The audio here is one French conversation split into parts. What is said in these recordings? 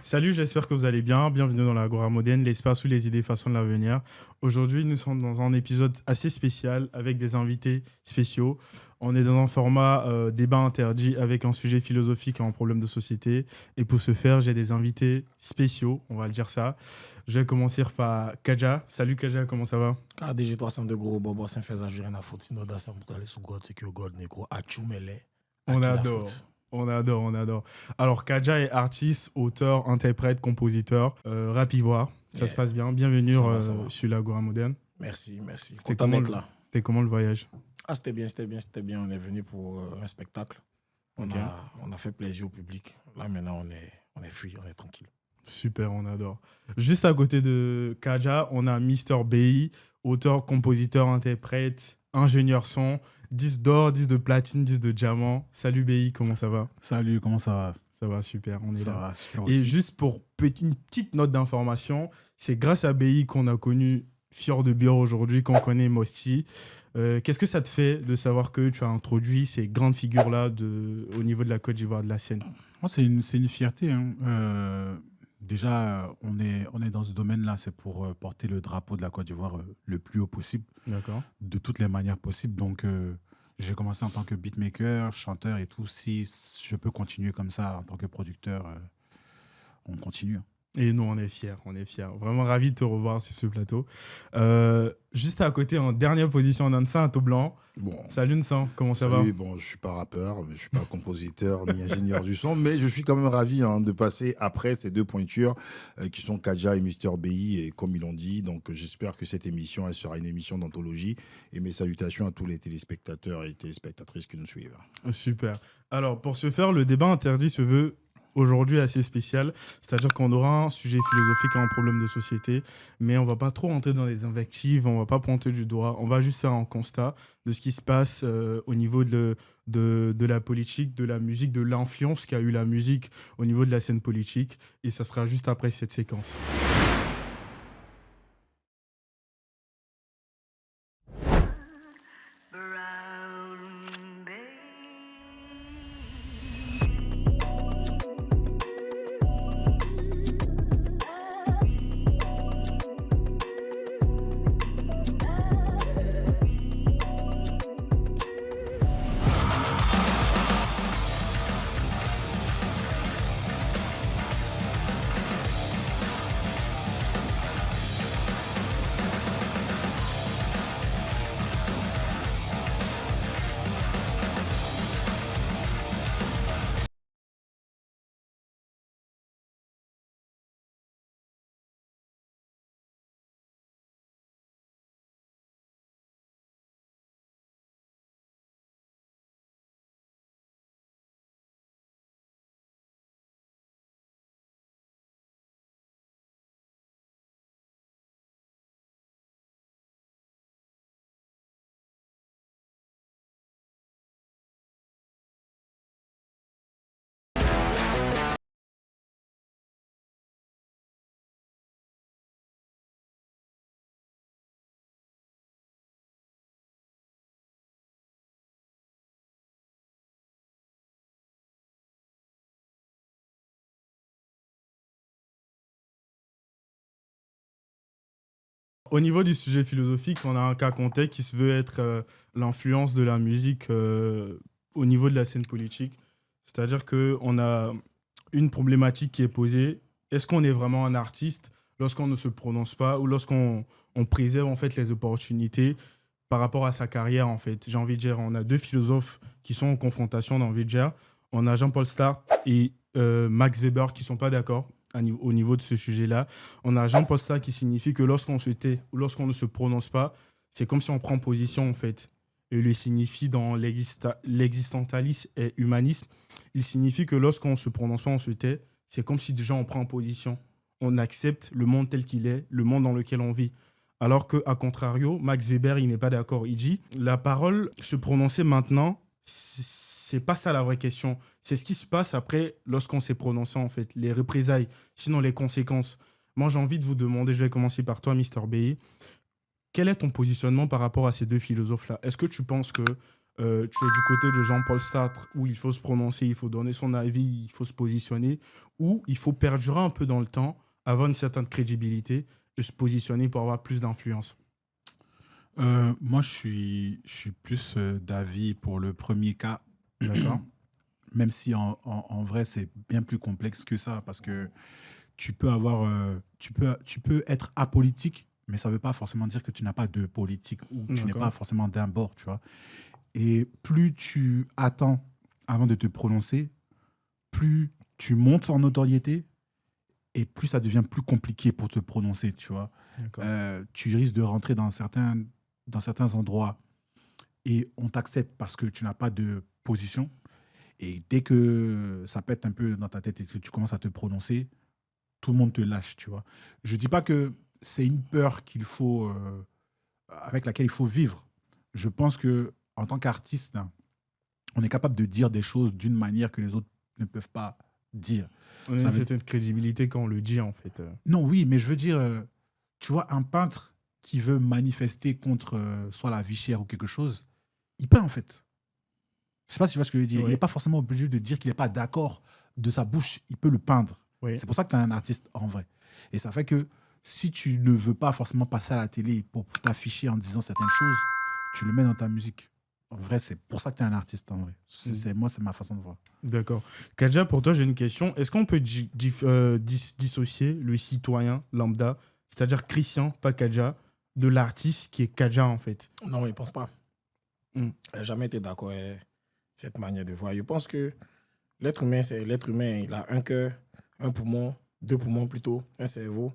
Salut, j'espère que vous allez bien. Bienvenue dans l'Agora Moderne, l'espace où les idées façonnent l'avenir. Aujourd'hui, nous sommes dans un épisode assez spécial avec des invités spéciaux. On est dans un format débat interdit avec un sujet philosophique et un problème de société. Et pour ce faire, j'ai des invités spéciaux, on va le dire ça. Je vais commencer par Kaja. Salut Kaja, comment ça va? KDG 302 gros bobo sans faire rien à faute sinon dans ça pour aller sous God c'est que God négro a chumele à On qui la adore. faute. On adore, on adore. Alors, Kaja est artiste, auteur, interprète, compositeur, rap ivoire. Ça se Yeah, passe bien. Bienvenue ça va. sur l'Agora Moderne. Merci. C'était Content comment d'être là. c'était comment le voyage? Ah, c'était bien. On est venu pour un spectacle. On Ok. a, on a fait plaisir au public. Là, maintenant, on est free, on est tranquille. Super, on adore. Juste à côté de Kaja, on a Mister BI, auteur, compositeur, interprète, ingénieur son, 10 d'or, 10 de platine, 10 de diamant. Salut BI, comment ça va? Salut, comment ça va? Ça va super, on est Ça là. va super Et aussi. juste pour une petite note d'information, c'est grâce à BI qu'on a connu Fior de Bior aujourd'hui, qu'on connaît Mosti. Qu'est-ce que ça te fait de savoir que tu as introduit ces grandes figures-là au niveau de la Côte d'Ivoire, de la scène? Moi, c'est une fierté, hein. Déjà, on est dans ce domaine-là, c'est pour porter le drapeau de la Côte d'Ivoire le plus haut possible, D'accord. de toutes les manières possibles. Donc, j'ai commencé en tant que beatmaker, chanteur et tout. Si je peux continuer comme ça en tant que producteur, on continue. Et nous, on est fiers, on est fiers. Vraiment ravis de te revoir sur ce plateau. Juste à côté, en dernière position, on a Nsan à Blanc. Bon, Salut Nsan, comment ça va? salut, bon, je suis pas rappeur, je suis pas compositeur ni ingénieur du son, mais je suis quand même ravi de passer après ces deux pointures qui sont Kaja et Mister BI, et comme ils l'ont dit, donc j'espère que cette émission, elle sera une émission d'anthologie, et mes salutations à tous les téléspectateurs et téléspectatrices qui nous suivent. Super. Alors, pour ce faire, le débat interdit se veut aujourd'hui assez spécial. C'est-à-dire qu'on aura un sujet philosophique et un problème de société, mais on va pas trop rentrer dans les invectives, on va pas pointer du doigt, on va juste faire un constat de ce qui se passe au niveau de la politique, de la musique, de l'influence qu'a eu la musique au niveau de la scène politique. Et ça sera juste après cette séquence. Brown baby. Au niveau du sujet philosophique, on a un cas contexte qui se veut être l'influence de la musique au niveau de la scène politique. C'est-à-dire qu'on a une problématique qui est posée. Est-ce qu'on est vraiment un artiste lorsqu'on ne se prononce pas ou lorsqu'on préserve en fait les opportunités par rapport à sa carrière en fait? J'ai envie de dire, on a deux philosophes qui sont en confrontation, j'ai envie de dire. On a Jean-Paul Sartre et Max Weber qui ne sont pas d'accord au niveau de ce sujet-là. On a Jean-Paul Sartre qui signifie que lorsqu'on se tait ou lorsqu'on ne se prononce pas, c'est comme si on prend position en fait. Et il signifie dans l'existentialisme et humanisme, il signifie que lorsqu'on ne se prononce pas, on se tait, c'est comme si déjà on prend position. On accepte le monde tel qu'il est, le monde dans lequel on vit. Alors qu'à contrario, Max Weber, il n'est pas d'accord. Il dit, la parole, se prononcer maintenant, c'est pas ça la vraie question. C'est ce qui se passe après lorsqu'on s'est prononcé, en fait. Les représailles, sinon les conséquences. Moi, j'ai envie de vous demander, je vais commencer par toi, Mister B. Quel est ton positionnement par rapport à ces deux philosophes-là? Est-ce que tu penses que tu es du côté de Jean-Paul Sartre, où il faut se prononcer, il faut donner son avis, il faut se positionner, ou il faut perdurer un peu dans le temps, avoir une certaine crédibilité et se positionner pour avoir plus d'influence. Moi, je suis plus d'avis pour le premier cas, D'accord. même si en vrai, c'est bien plus complexe que ça, parce que tu peux tu peux être apolitique, mais ça ne veut pas forcément dire que tu n'as pas de politique ou que tu n'es D'accord. pas forcément d'un bord, tu vois. Et plus tu attends avant de te prononcer, plus tu montes en notoriété et plus ça devient plus compliqué pour te prononcer, tu vois. D'accord. Tu risques de rentrer dans certains endroits et on t'accepte parce que tu n'as pas de position. Et dès que ça pète un peu dans ta tête et que tu commences à te prononcer, tout le monde te lâche, tu vois. Je dis pas que c'est une peur avec laquelle il faut vivre. Je pense que en tant qu'artiste, hein, on est capable de dire des choses d'une manière que les autres ne peuvent pas dire. On a Ça une veut- certaine crédibilité quand on le dit, en fait. Non, oui, mais je veux dire, tu vois, un peintre qui veut manifester contre soit la vie chère ou quelque chose, il peint en fait. Je sais pas si tu vois ce que je veux dire. Oui. Il n'est pas forcément obligé de dire qu'il n'est pas d'accord de sa bouche. Il peut le peindre. Oui. C'est pour ça que tu es un artiste en vrai. Et ça fait que si tu ne veux pas forcément passer à la télé pour t'afficher en disant certaines choses, tu le mets dans ta musique. En vrai, c'est pour ça que tu es un artiste en vrai. Moi, c'est ma façon de voir. D'accord. Kadja, pour toi, j'ai une question. Est-ce qu'on peut dissocier le citoyen lambda, c'est-à-dire Christian, pas Kadja, de l'artiste qui est Kadja, en fait? Non, je ne pense pas. Mm. Je n'ai jamais été d'accord avec cette manière de voir. Je pense que l'être humain, c'est l'être humain. Il a un cœur, un poumon, deux poumons plutôt, un cerveau.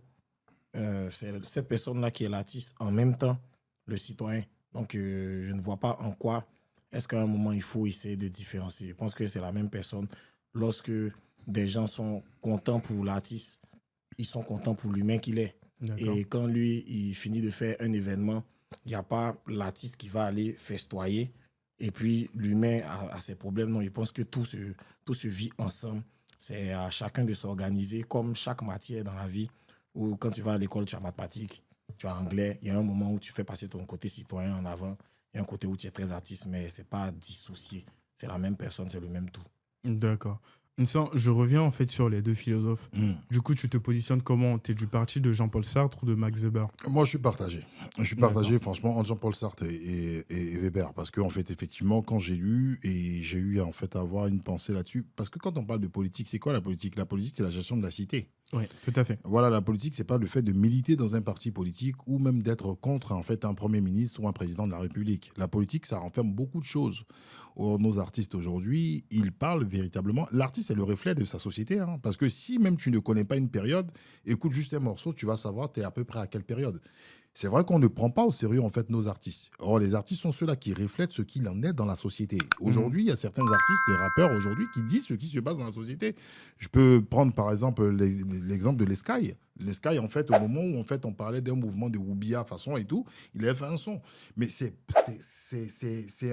C'est cette personne-là qui est l'artiste en même temps, le citoyen. Donc, je ne vois pas en quoi est-ce qu'à un moment, il faut essayer de différencier. Je pense que c'est la même personne. Lorsque des gens sont contents pour l'artiste, ils sont contents pour l'humain qu'il est. D'accord. Et quand lui, il finit de faire un événement, il n'y a pas l'artiste qui va aller festoyer et puis l'humain a ses problèmes. Non, je pense que tout se vit ensemble. C'est à chacun de s'organiser comme chaque matière dans la vie. Ou quand tu vas à l'école, tu as mathématiques, tu as anglais. Il y a un moment où tu fais passer ton côté citoyen en avant. Il y a un côté où tu es très artiste, mais ce n'est pas dissocié. C'est la même personne, c'est le même tout. D'accord. Je reviens en fait sur les deux philosophes. Du coup, tu te positionnes comment? Tu es du parti de Jean-Paul Sartre ou de Max Weber? Moi, je suis partagé. Je suis partagé, franchement, entre Jean-Paul Sartre et Weber. Parce qu'en fait, effectivement, quand j'ai lu et j'ai eu en fait à avoir une pensée là-dessus, parce que quand on parle de politique, c'est quoi la politique? La politique, c'est la gestion de la cité. Oui, tout à fait. Voilà, la politique, c'est pas le fait de militer dans un parti politique ou même d'être contre en fait un premier ministre ou un président de la République. La politique, ça renferme beaucoup de choses. Or, nos artistes aujourd'hui, ils parlent véritablement. L'artiste est le reflet de sa société, hein, parce que si même tu ne connais pas une période, écoute juste un morceau, tu vas savoir tu es à peu près à quelle période. C'est vrai qu'on ne prend pas au sérieux en fait nos artistes. Or, les artistes sont ceux-là qui reflètent ce qu'il en est dans la société. Aujourd'hui, il y a certains artistes, des rappeurs aujourd'hui, qui disent ce qui se passe dans la société. Je peux prendre par exemple l'exemple de Lescaille. Lescaille, en fait, au moment où en fait on parlait d'un mouvement de Woubia façon et tout, il avait fait un son. Mais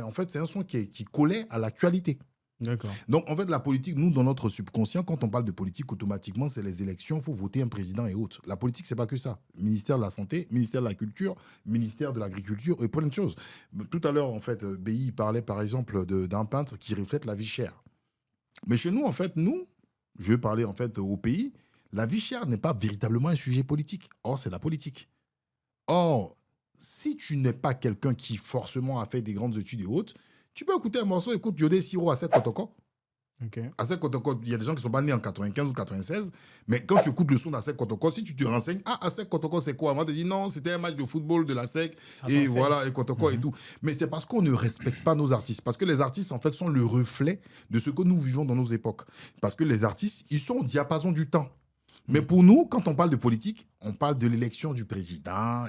en fait c'est un son qui collait à l'actualité. D'accord. Donc, en fait, la politique, nous, dans notre subconscient, quand on parle de politique, automatiquement, c'est les élections, il faut voter un président et autres. La politique, c'est pas que ça. Ministère de la Santé, ministère de la Culture, ministère de l'Agriculture et plein de choses. Tout à l'heure, en fait, BI parlait, par exemple, d'un peintre qui reflète la vie chère. Mais chez nous, en fait, je vais parler, en fait, au pays, la vie chère n'est pas véritablement un sujet politique. Or, c'est la politique. Or, si tu n'es pas quelqu'un qui, forcément, a fait des grandes études et autres, tu peux écouter un morceau, écoute Yodé Siro à Sek Kotoko. Ok. Asek Kotoko, il y a des gens qui ne sont pas nés en 95 ou 96, mais quand tu écoutes le son d'Asek Kotoko, si tu te renseignes, Asek Kotoko, c'est quoi? Moi, tu te dis non, c'était un match de football de la SEC, et voilà, et Kotoko et tout. Mais c'est parce qu'on ne respecte pas nos artistes. Parce que les artistes, en fait, sont le reflet de ce que nous vivons dans nos époques. Parce que les artistes, ils sont au diapason du temps. Mais pour nous, quand on parle de politique, on parle de l'élection du président.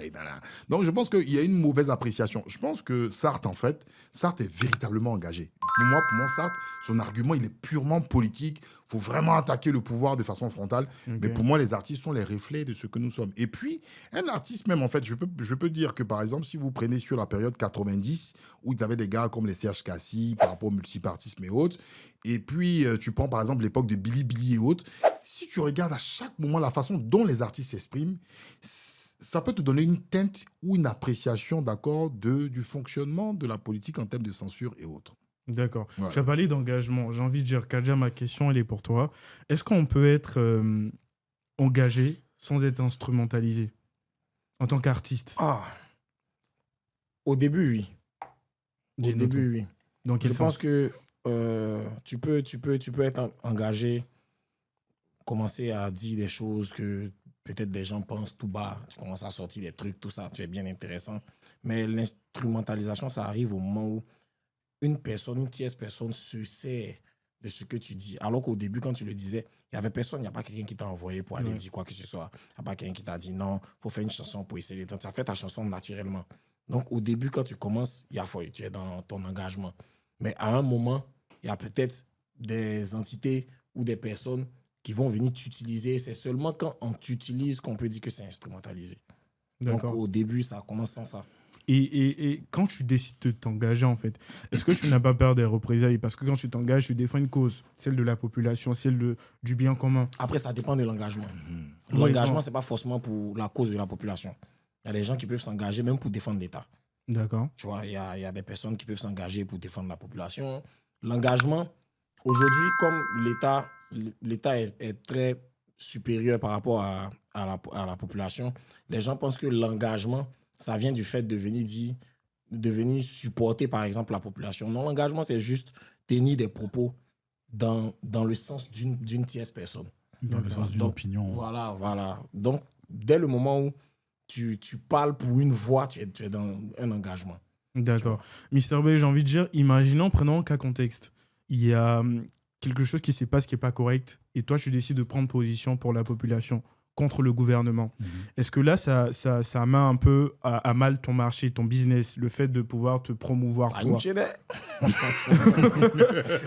Donc, je pense qu'il y a une mauvaise appréciation. Je pense que Sartre, en fait, Sartre est véritablement engagé. Pour moi, Sartre, son argument, il est purement politique. Il faut vraiment attaquer le pouvoir de façon frontale. Ok. Mais pour moi, les artistes sont les reflets de ce que nous sommes. Et puis, un artiste même, en fait, je peux dire que, par exemple, si vous prenez sur la période 90, où il y avait des gars comme les Serge Cassi, par rapport au multipartisme et autres, et puis tu prends, par exemple, l'époque de Billy et autres, si tu regardes à chaque moment la façon dont les artistes s'expriment, ça peut te donner une teinte ou une appréciation, d'accord, du fonctionnement de la politique en termes de censure et autres. D'accord. Ouais. Tu as parlé d'engagement. J'ai envie de dire, Kadja, ma question, elle est pour toi. Est-ce qu'on peut être engagé sans être instrumentalisé en tant qu'artiste? Ah, au début, oui. Au Dis-nous début, oui. Dans quel Je pense sens? que tu peux être engagé, commencer à dire des choses que peut-être des gens pensent tout bas. Tu commences à sortir des trucs, tout ça, tu es bien intéressant. Mais l'instrumentalisation, ça arrive au moment où une tierce personne se sert de ce que tu dis. Alors qu'au début, quand tu le disais, il n'y avait personne, il n'y a pas quelqu'un qui t'a envoyé pour aller Ouais. dire quoi que ce soit. Il n'y a pas quelqu'un qui t'a dit non, il faut faire une chanson pour essayer de... Tu as fait ta chanson naturellement. Donc, au début, quand tu commences, tu es dans ton engagement. Mais à un moment, il y a peut-être des entités ou des personnes qui vont venir t'utiliser. C'est seulement quand on t'utilise qu'on peut dire que c'est instrumentalisé. Donc, D'accord. au début, ça commence sans ça. Et quand tu décides de t'engager, en fait, est-ce que tu n'as pas peur des représailles? Parce que quand tu t'engages, tu défends une cause, celle de la population, du bien commun. Après, ça dépend de l'engagement. Oui, L'engagement, non. ce n'est pas forcément pour la cause de la population. Il y a des gens qui peuvent s'engager même pour défendre l'État. D'accord. Tu vois, il y a des personnes qui peuvent s'engager pour défendre la population. L'engagement, aujourd'hui, comme l'État est très supérieur par rapport à la population, les gens pensent que l'engagement, ça vient du fait de venir supporter, par exemple, la population. Non, l'engagement, c'est juste tenir des propos dans le sens d'une tierce personne. Dans le sens d'une Donc, opinion. Voilà. Donc, dès le moment où tu parles pour une voix, tu es dans un engagement. D'accord. Mister B, j'ai envie de dire, imaginons, prenons un cas contexte. Il y a quelque chose qui se passe qui n'est pas correct et toi, tu décides de prendre position pour la population contre le gouvernement. Mhm. Est-ce que là, ça met un peu à mal ton marché, ton business, le fait de pouvoir te promouvoir toi?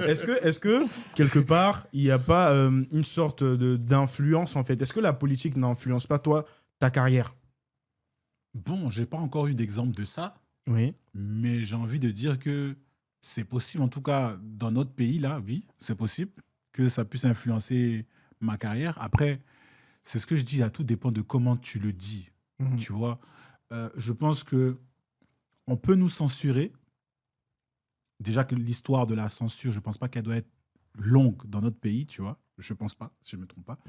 Est-ce que quelque part, il n'y a pas une sorte d'influence, en fait? Est-ce que la politique n'influence pas, toi, ta carrière? Bon, j'ai pas encore eu d'exemple de ça, Oui. mais j'ai envie de dire que c'est possible, en tout cas dans notre pays, là, oui, c'est possible que ça puisse influencer ma carrière. Après, c'est ce que je dis, là, tout dépend de comment tu le dis, Mhm. tu vois. Je pense que on peut nous censurer. Déjà que l'histoire de la censure, je pense pas qu'elle doit être longue dans notre pays, tu vois. Je pense pas, si je me trompe pas.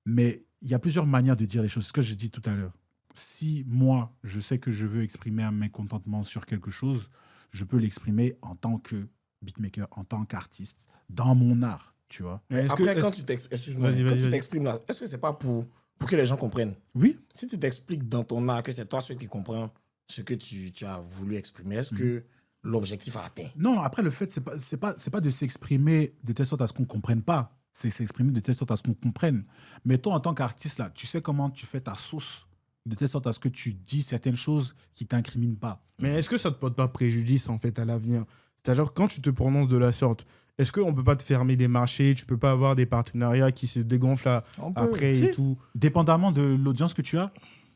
Mais il y a plusieurs manières de dire les choses. Ce que j'ai dit tout à l'heure. Si moi, je sais que je veux exprimer un mécontentement sur quelque chose, je peux l'exprimer en tant que beatmaker, en tant qu'artiste, dans mon art, tu vois. Mais est-ce que- Après, est-ce- quand tu excuse-moi, Vas-y, quand vas-y, tu vas-y. t'exprimes là, est-ce que c'est pas pour que les gens comprennent? Oui, Si tu t'expliques dans ton art que c'est toi celui qui comprend ce que tu as voulu exprimer, est-ce que l'objectif a atteint? non, après, le fait, c'est pas de s'exprimer de telle sorte à ce qu'on ne comprenne pas. C'est s'exprimer de telle sorte à ce qu'on comprenne. Mais toi, en tant qu'artiste, là, tu sais comment tu fais ta sauce de telle sorte à ce que tu dis certaines choses qui t'incriminent pas. Mais est-ce que ça ne te porte pas préjudice, en fait, à l'avenir? C'est-à-dire, quand tu te prononces de la sorte, est-ce qu'on ne peut pas te fermer des marchés? Tu ne peux pas avoir des partenariats qui se dégonflent On peut, après tu et sais. tout? Dépendamment de l'audience que tu as,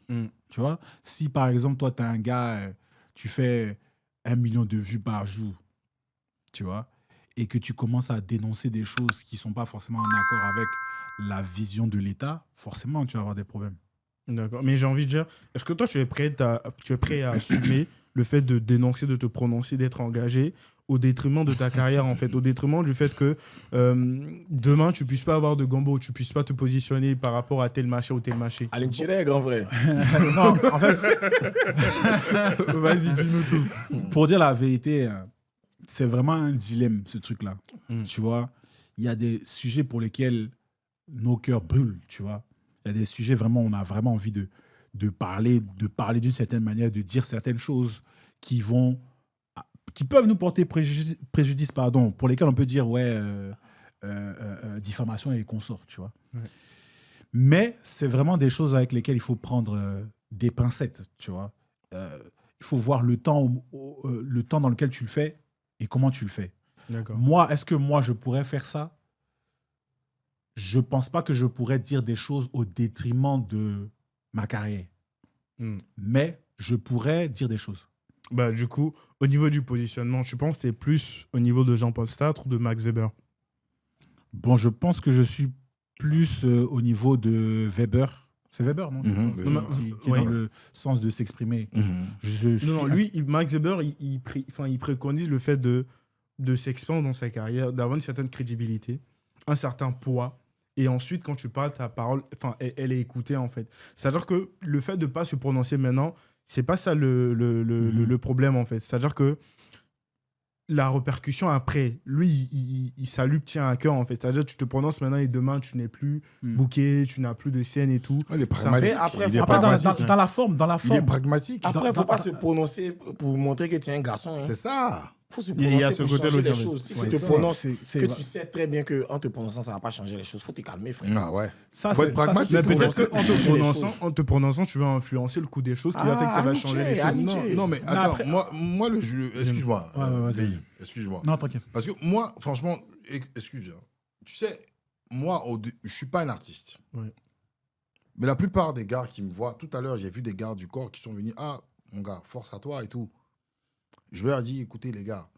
Mm. tu vois. Si, par exemple, toi, tu es un gars, tu fais 1 million de vues par jour, tu vois, et que tu commences à dénoncer des choses qui ne sont pas forcément en accord avec la vision de l'État, forcément, tu vas avoir des problèmes. D'accord. Mais j'ai envie de dire, est-ce que toi, tu es prêt à assumer le fait de dénoncer, de te prononcer, d'être engagé au détriment de ta carrière, en fait, au détriment du fait que demain, tu puisses pas avoir de gambo, tu puisses pas te positionner par rapport à tel marché ou tel marché? Allez, tirer, grand frère. Non, en fait, Vas-y, dis-nous tout. pour dire la vérité, c'est vraiment un dilemme, ce truc-là. Mm. Tu vois, il y a des sujets pour lesquels nos cœurs brûlent, tu vois. Il y a des sujets vraiment, on a vraiment envie de parler d'une certaine manière, de dire certaines choses qui peuvent nous porter préjudice, pardon, pour lesquels on peut dire, ouais, diffamation et consorts, tu vois. Ouais. Mais c'est vraiment des choses avec lesquelles il faut prendre des pincettes, tu vois. Il faut voir le temps dans lequel tu le fais et comment tu le fais. D'accord. Moi, est-ce que moi, je pourrais faire ça? Je pense pas que je pourrais dire des choses au détriment de ma carrière. Mm. Mais je pourrais dire des choses. Bah, du coup, au niveau du positionnement, tu penses que tu es plus au niveau de Jean-Paul Sartre ou de Max Weber? Bon, je pense que je suis plus au niveau de Weber. C'est Weber, non Mhm, Qui- Weber. qui est Ouais. dans le sens de s'exprimer. Mhm. Je suis Non, lui, Max Weber, il préconise le fait de s'expandre dans sa carrière, d'avoir une certaine crédibilité, un certain poids. Et ensuite, quand tu parles, ta parole, elle est écoutée, en fait. C'est-à-dire que le fait de ne pas se prononcer maintenant, c'est pas ça le problème, en fait. C'est-à-dire que la répercussion après, lui, ça lui tient à cœur, en fait. C'est-à-dire que tu te prononces maintenant et demain, tu n'es plus booké, tu n'as plus de scène et tout. Ouais, il est pragmatique. après, il est faut pas Après, pragmatique. dans la forme, dans la Il est forme. pragmatique. Après, il ne faut pas se prononcer pour montrer que tu es un garçon. C'est ça. Il faut se Il y a prononcer ce pour côté-là changer les aussi, en fait. choses. Si Ouais, tu te ça, prononces, c'est- que tu sais très bien qu'en te prononçant, ça ne va pas changer les choses. Il faut te calmer, frère. Ah ouais. Ça, Faut c'est- être pragmatique. ça, Mais c'est- peut-être prononcer qu'en pour changer les choses. en te prononçant, tu vas influencer le coup des choses qui va faire que ça va changer les choses. amitié. Non, mais attends, après- moi excuse-moi. Ouais, ouais, vas-y. Béhi, excuse-moi. Non, tranquille. Parce que moi, franchement, excuse, hein. Tu sais, moi, je suis pas un artiste. Ouais. Mais la plupart des gars qui me voient, tout à l'heure, j'ai vu des gars du corps qui sont venus, ah, mon gars, force à toi et tout. Je leur ai dit, écoutez, les gars,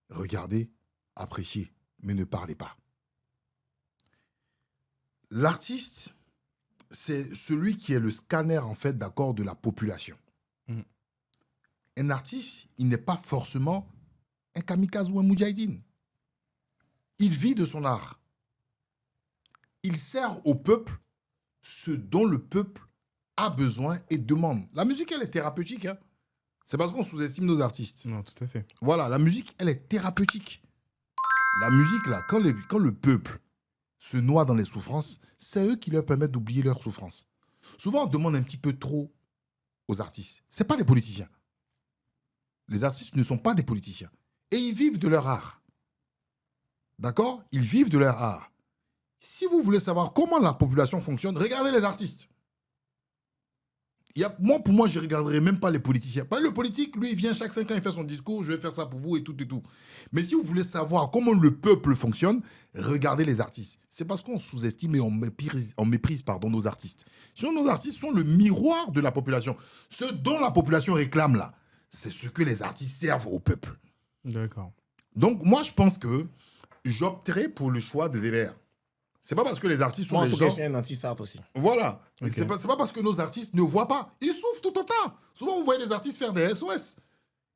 regardez, appréciez, mais ne parlez pas. L'artiste, c'est celui qui est le scanner, en fait, d'accord, de la population. Mhm. Un artiste, il n'est pas forcément un kamikaze ou un moudjahidine. Il vit de son art. Il sert au peuple ce dont le peuple a besoin et demande. La musique, elle est thérapeutique. Hein. C'est parce qu'on sous-estime nos artistes. Non, tout à fait. Voilà, la musique, elle est thérapeutique. La musique, là, quand le peuple se noie dans les souffrances, c'est eux qui leur permettent d'oublier leurs souffrances. Souvent, on demande un petit peu trop aux artistes. Ce pas des politiciens. Les artistes ne sont pas des politiciens. Et ils vivent de leur art. D'accord? Ils vivent de leur art. Si vous voulez savoir comment la population fonctionne, regardez les artistes. Pour moi, je ne regarderai même pas les politiciens. Pas le politique, lui, il vient chaque 5 ans, il fait son discours, je vais faire ça pour vous et tout et tout. Mais si vous voulez savoir comment le peuple fonctionne, regardez les artistes. C'est parce qu'on sous-estime et on méprise nos artistes. Sinon, nos artistes sont le miroir de la population. Ce dont la population réclame là, c'est ce que les artistes servent au peuple. D'accord. Donc, moi, je pense que j'opterai pour le choix de Weber. C'est pas parce que les artistes sont Moi, en des tout cas, gens... je suis un anti-sart aussi. Voilà. Ok. C'est pas parce que nos artistes ne voient pas. Ils souffrent tout autant. Souvent, vous voyez des artistes faire des SOS.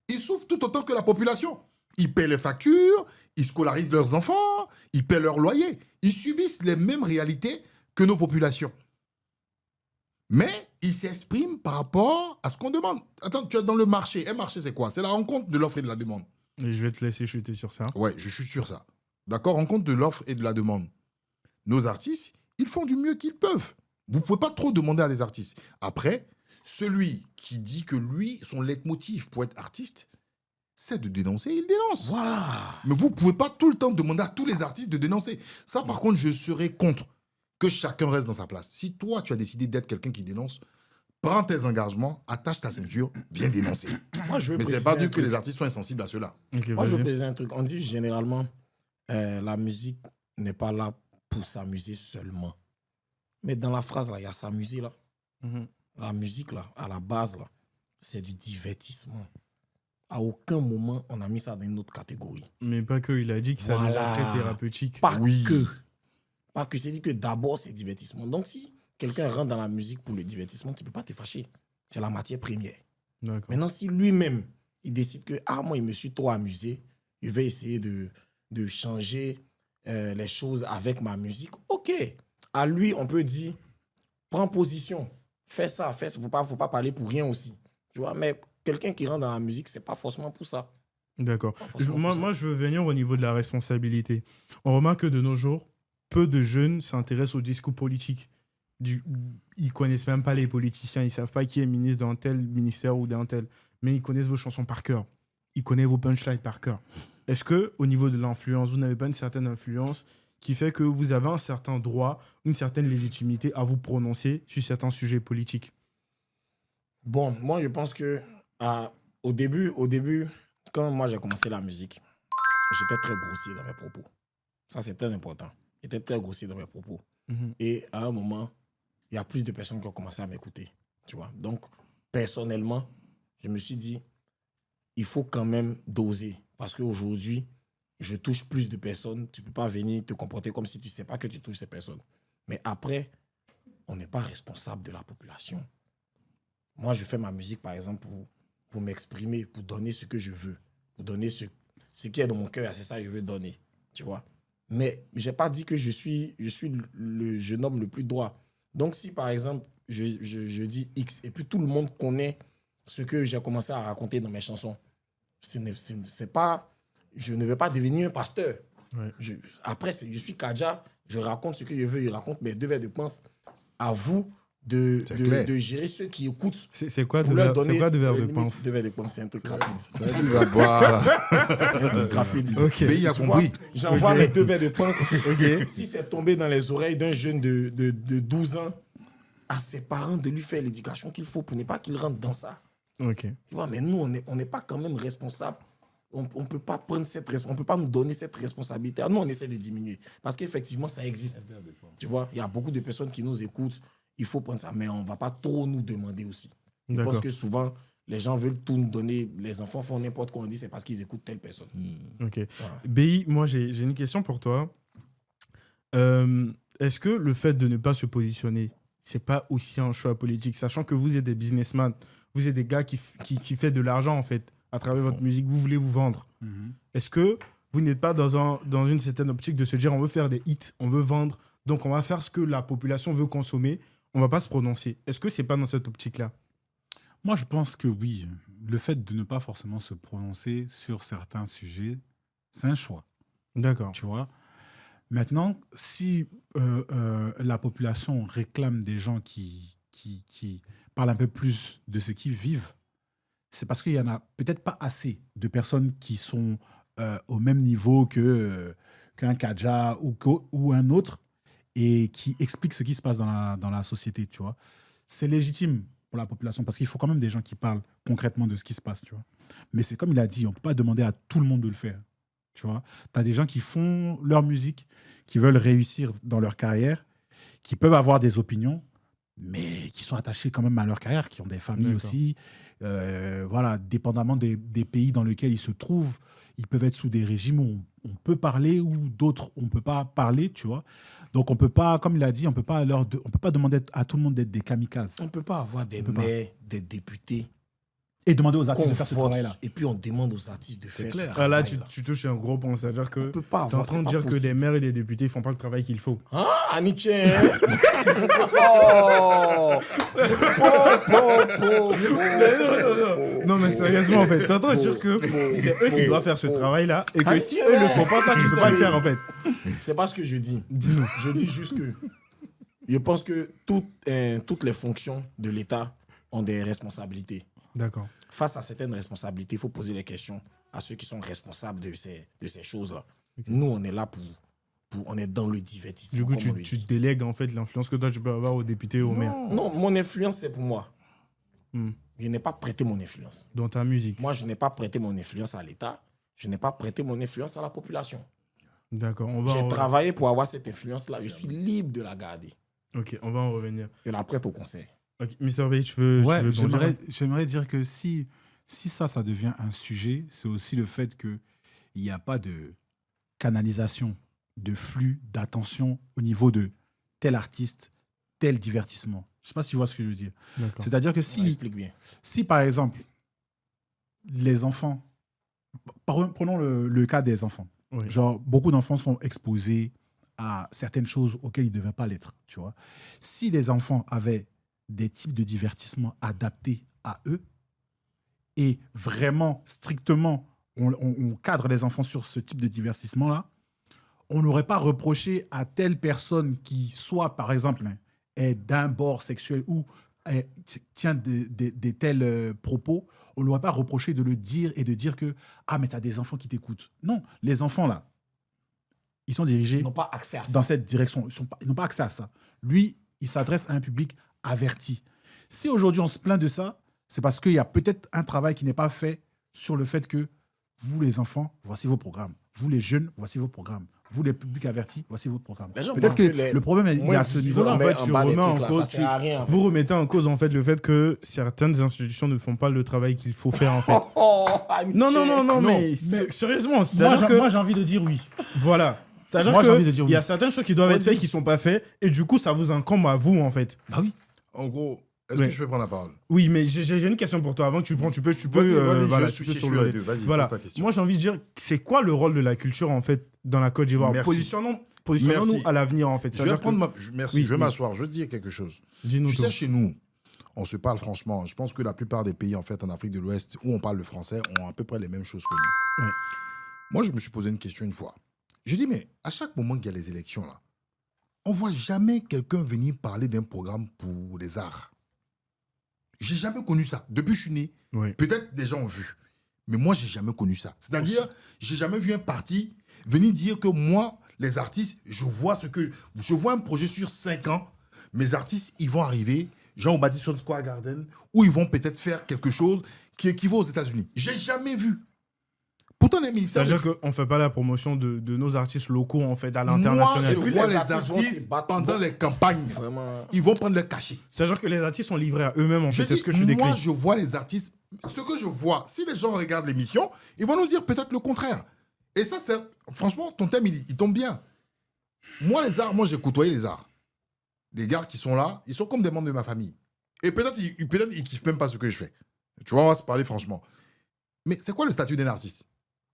Ils souffrent tout autant que la population. Ils paient les factures, ils scolarisent leurs enfants, ils paient leur loyer. Ils subissent les mêmes réalités que nos populations. Mais ils s'expriment par rapport à ce qu'on demande. Attends, tu es dans le marché. Un marché, c'est quoi? C'est la rencontre de l'offre et de la demande. Et je vais te laisser chuter sur ça. Ouais, je suis sur ça. D'accord? Rencontre de l'offre et de la demande. Nos artistes, ils font du mieux qu'ils peuvent. Vous ne pouvez pas trop demander à des artistes. Après, celui qui dit que lui, son leitmotiv pour être artiste, c'est de dénoncer, il dénonce. Voilà. Mais vous ne pouvez pas tout le temps demander à tous les artistes de dénoncer. Ça, par contre, je serais contre que chacun reste dans sa place. Si toi, tu as décidé d'être quelqu'un qui dénonce, prends tes engagements, attache ta ceinture, viens dénoncer. Moi, je veux Mais ce n'est préciser pas un dire que truc. les artistes sont insensibles à cela. Ok, Moi, je veux vas-y. préciser un truc. On dit généralement, la musique n'est pas là pour s'amuser seulement. Mais dans la phrase, là, il y a s'amuser, là. Mhm. La musique, là, à la base, là, c'est du divertissement. À aucun moment, on a mis ça dans une autre catégorie. Mais pas que, il a dit que ça Voilà. déjà très thérapeutique. Pas Oui. que. Pas que. C'est dit que d'abord, c'est divertissement. Donc, si quelqu'un rentre dans la musique pour le divertissement, tu ne peux pas te fâcher. C'est la matière première. D'accord. Maintenant, si lui-même, il décide que, ah, moi, il me suis trop amusé, je vais essayer de changer les choses avec ma musique, ok. À lui, on peut dire, prends position, fais ça, fais ça. Faut pas parler pour rien aussi. Tu vois, mais quelqu'un qui rentre dans la musique, c'est pas forcément pour ça. D'accord. Pas forcément pour ça. Moi, je veux venir au niveau de la responsabilité. On remarque que de nos jours, peu de jeunes s'intéressent au discours politique. Ils connaissent même pas les politiciens, ils savent pas qui est ministre d'un tel ministère ou d'un tel, mais ils connaissent vos chansons par cœur. Ils connaissent vos punchlines par cœur. Est-ce que, au niveau de l'influence, vous n'avez pas une certaine influence qui fait que vous avez un certain droit, une certaine légitimité à vous prononcer sur certains sujets politiques? Bon, moi, je pense que au début, quand moi j'ai commencé la musique, j'étais très grossier dans mes propos. Ça, c'est très important. J'étais très grossier dans mes propos. Mhm. Et à un moment, il y a plus de personnes qui ont commencé à m'écouter. Tu vois. Donc, personnellement, je me suis dit, il faut quand même doser. Parce qu'aujourd'hui, je touche plus de personnes. Tu ne peux pas venir te comporter comme si tu ne sais pas que tu touches ces personnes. Mais après, on n'est pas responsable de la population. Moi, je fais ma musique, par exemple, pour m'exprimer, pour donner ce que je veux, pour donner ce qui est dans mon cœur, c'est ça que je veux donner, tu vois. Mais je n'ai pas dit que je suis le jeune homme le plus droit. Donc, si, par exemple, je dis X, et puis tout le monde connaît ce que j'ai commencé à raconter dans mes chansons, c'est pas... Je ne veux pas devenir un pasteur. Ouais. Après, je suis Kadja, je raconte ce que je veux, je raconte mes 2 vers de pince. À vous de gérer ceux qui écoutent. C'est quoi pour de leur verre donner de verre de limite, pince? 2 vers de pince, c'est un truc rapide. Ça tu vas boire. C'est un truc rapide. Ok. Pays a Tu vois, compris. j'envoie mes 2 vers de pince. Ok. Si c'est tombé dans les oreilles d'un jeune de 12 ans, à ses parents de lui faire l'éducation qu'il faut pour ne pas qu'il rentre dans ça. Ok. Tu vois, mais nous, on n'est pas quand même responsable. On ne peut pas prendre on peut pas nous donner cette responsabilité. Nous, on essaie de diminuer. Parce qu'effectivement, ça existe. Tu vois, il y a beaucoup de personnes qui nous écoutent. Il faut prendre ça. Mais on ne va pas trop nous demander aussi. Je pense que souvent, les gens veulent tout nous donner. Les enfants font n'importe quoi. On dit c'est parce qu'ils écoutent telle personne. Ok. Voilà. BI, moi, j'ai une question pour toi. Est-ce que le fait de ne pas se positionner, c'est pas aussi un choix politique, sachant que vous êtes des businessmen, vous êtes des gars qui font de l'argent, en fait, à travers votre musique, vous voulez vous vendre. Est-ce que vous n'êtes pas dans une certaine optique de se dire on veut faire des hits, on veut vendre, donc on va faire ce que la population veut consommer, on va pas se prononcer. Est-ce que c'est pas dans cette optique-là? Moi, je pense que oui. Le fait de ne pas forcément se prononcer sur certains sujets, c'est un choix. D'accord. Tu vois. Maintenant, si la population réclame des gens qui parlent un peu plus de ce qu'ils vivent, c'est parce qu'il y en a peut-être pas assez de personnes qui sont au même niveau qu'un Kadja ou un autre et qui expliquent ce qui se passe dans la société, tu vois. C'est légitime pour la population parce qu'il faut quand même des gens qui parlent concrètement de ce qui se passe, tu vois. Mais c'est comme il a dit, on ne peut pas demander à tout le monde de le faire, tu vois. Tu as des gens qui font leur musique, qui veulent réussir dans leur carrière, qui peuvent avoir des opinions, mais qui sont attachés quand même à leur carrière, qui ont des familles D'accord. aussi. Voilà, dépendamment des pays dans lesquels ils se trouvent, ils peuvent être sous des régimes où on peut parler ou d'autres on ne peut pas parler, tu vois. Donc on peut pas, comme il a dit, on peut pas demander à tout le monde d'être des kamikazes On ne peut pas avoir des On peut pas. maires, des députés et demander aux artistes qu'on de faire ce vote travail-là. et puis on demande aux artistes de faire clair. ce Ah, là, travail-là. tu touches un gros point, c'est-à-dire que On peut pas tu es en avoir, train de c'est dire pas que possible. des maires et des députés ne font pas le travail qu'il faut. Hein, Aniche, hein? Oh! Non, mais sérieusement, en fait, t'es en train de dire que c'est eux qui doivent faire ce travail-là et que si eux ne le font pas, toi, tu peux pas le faire, en fait. C'est pas ce que je dis. Dis-nous. Je dis juste que je pense que toutes les fonctions de l'État ont des responsabilités. D'accord. Face à certaines responsabilités, il faut poser les questions à ceux qui sont responsables de ces choses-là. Nous, on est là on est dans le divertissement. Du coup, comme on le tu dit. délègues, en fait, l'influence que toi, tu peux avoir aux députés et aux maires Non, mon influence, c'est pour moi. Hmm. Je n'ai pas prêté mon influence. dans ta musique. Moi, je n'ai pas prêté mon influence à l'État. Je n'ai pas prêté mon influence à la population. D'accord. J'ai travaillé pour avoir cette influence-là. Je suis libre de la garder. Ok, on va en revenir. Je la prête au conseil. Ok, Mr. Bay, tu veux Ouais, bondir? j'aimerais dire que si ça devient un sujet, c'est aussi le fait qu'il n'y a pas de canalisation, de flux, d'attention au niveau de tel artiste, tel divertissement. Je ne sais pas si tu vois ce que je veux dire. D'accord. C'est-à-dire que Ça explique bien. si par exemple, les enfants, prenons le cas des enfants, Oui. genre beaucoup d'enfants sont exposés à certaines choses auxquelles ils ne devaient pas l'être, tu vois. Si les enfants avaient des types de divertissement adaptés à eux et vraiment strictement on cadre les enfants sur ce type de divertissement-là, on n'aurait pas reproché à telle personne qui soit, par exemple, est d'un bord sexuel ou tient des tels propos, on n'aurait pas reproché de le dire et de dire que « Ah, mais tu as des enfants qui t'écoutent ». Non, les enfants, là, ils sont dirigés Ils n'ont pas accès à ça. dans cette direction. Ils n'ont pas accès à ça. Lui, il s'adresse à un public averti. Si aujourd'hui on se plaint de ça, c'est parce qu'il y a peut-être un travail qui n'est pas fait sur le fait que vous, les enfants, voici vos programmes. Vous, les jeunes, voici vos programmes. Vous, les publics avertis, voici votre programme. Les gens Peut-être que pensent que le problème est moins à ce 18 niveau-là. ans, En mais fait, en tu bas des remets en trucs, là, cause, ça sert à rien, en fait. vous remettez en cause en fait le fait que certaines institutions ne font pas le travail qu'il faut faire en fait. Oh, Aniche. Non, Non, mais mais- sérieusement, c'est-à-dire que Moi, j'ai envie de dire oui. voilà. C'est-à-dire Moi, j'ai envie de qu'il dire y a oui. certaines choses qui doivent être faites qui ne sont pas faites, et du coup, ça vous incombe à vous, en fait. Bah oui. En gros, est-ce Ouais. que je peux prendre la parole? Oui, mais j'ai une question pour toi. Avant que tu prends, tu peux, Vas-y, voilà, je tu suis peux sur soulever. les deux. Vas-y, Voilà. pose ta question. Moi, j'ai envie de dire, c'est quoi le rôle de la culture, en fait, dans la Côte d'Ivoire? Merci. Positionnons-nous Merci. à l'avenir, en fait. Je vais C'est-à-dire prendre que- Merci, Oui, je vais oui. m'asseoir. Je veux te dire quelque chose. Dis-nous Tu tout. sais, chez nous, on se parle franchement. Je pense que la plupart des pays, en fait, en Afrique de l'Ouest, où on parle le français, ont à peu près les mêmes choses que nous. Ouais. Moi, je me suis posé une question une fois. Je dis, mais à chaque moment qu'il y a les élections, là, on voit jamais quelqu'un venir parler d'un programme pour les arts. J'ai jamais connu ça. Depuis que je suis né, Oui. peut-être des gens ont vu. Mais moi, j'ai jamais connu ça. C'est-à-dire, j'ai jamais vu un parti venir dire que moi, les artistes, je vois un projet sur 5 ans. Mes artistes, ils vont arriver, genre au Madison Square Garden, où ils vont peut-être faire quelque chose qui équivaut aux États-Unis. J'ai jamais vu. Pourtant, les ministères. C'est-à-dire qu'on ne fait pas la promotion de nos artistes locaux, en fait, à Moi, l'international. je Et puis, vois les les artistes vont artistes se battre pendant pour- les campagnes. Vraiment. Ils vont prendre le cachet. C'est-à-dire que les artistes sont livrés à eux-mêmes, en Je fait. C'est dis, ce que tu décris. moi, je vois les artistes. Ce que je vois, si les gens regardent l'émission, ils vont nous dire peut-être le contraire. Et ça, c'est. Franchement, ton thème, il tombe bien. Moi, les arts, j'ai côtoyé les arts. Les gars qui sont là, ils sont comme des membres de ma famille. Et peut-être ils kiffent même pas ce que je fais. Tu vois, on va se parler franchement. Mais c'est quoi le statut d'un artiste?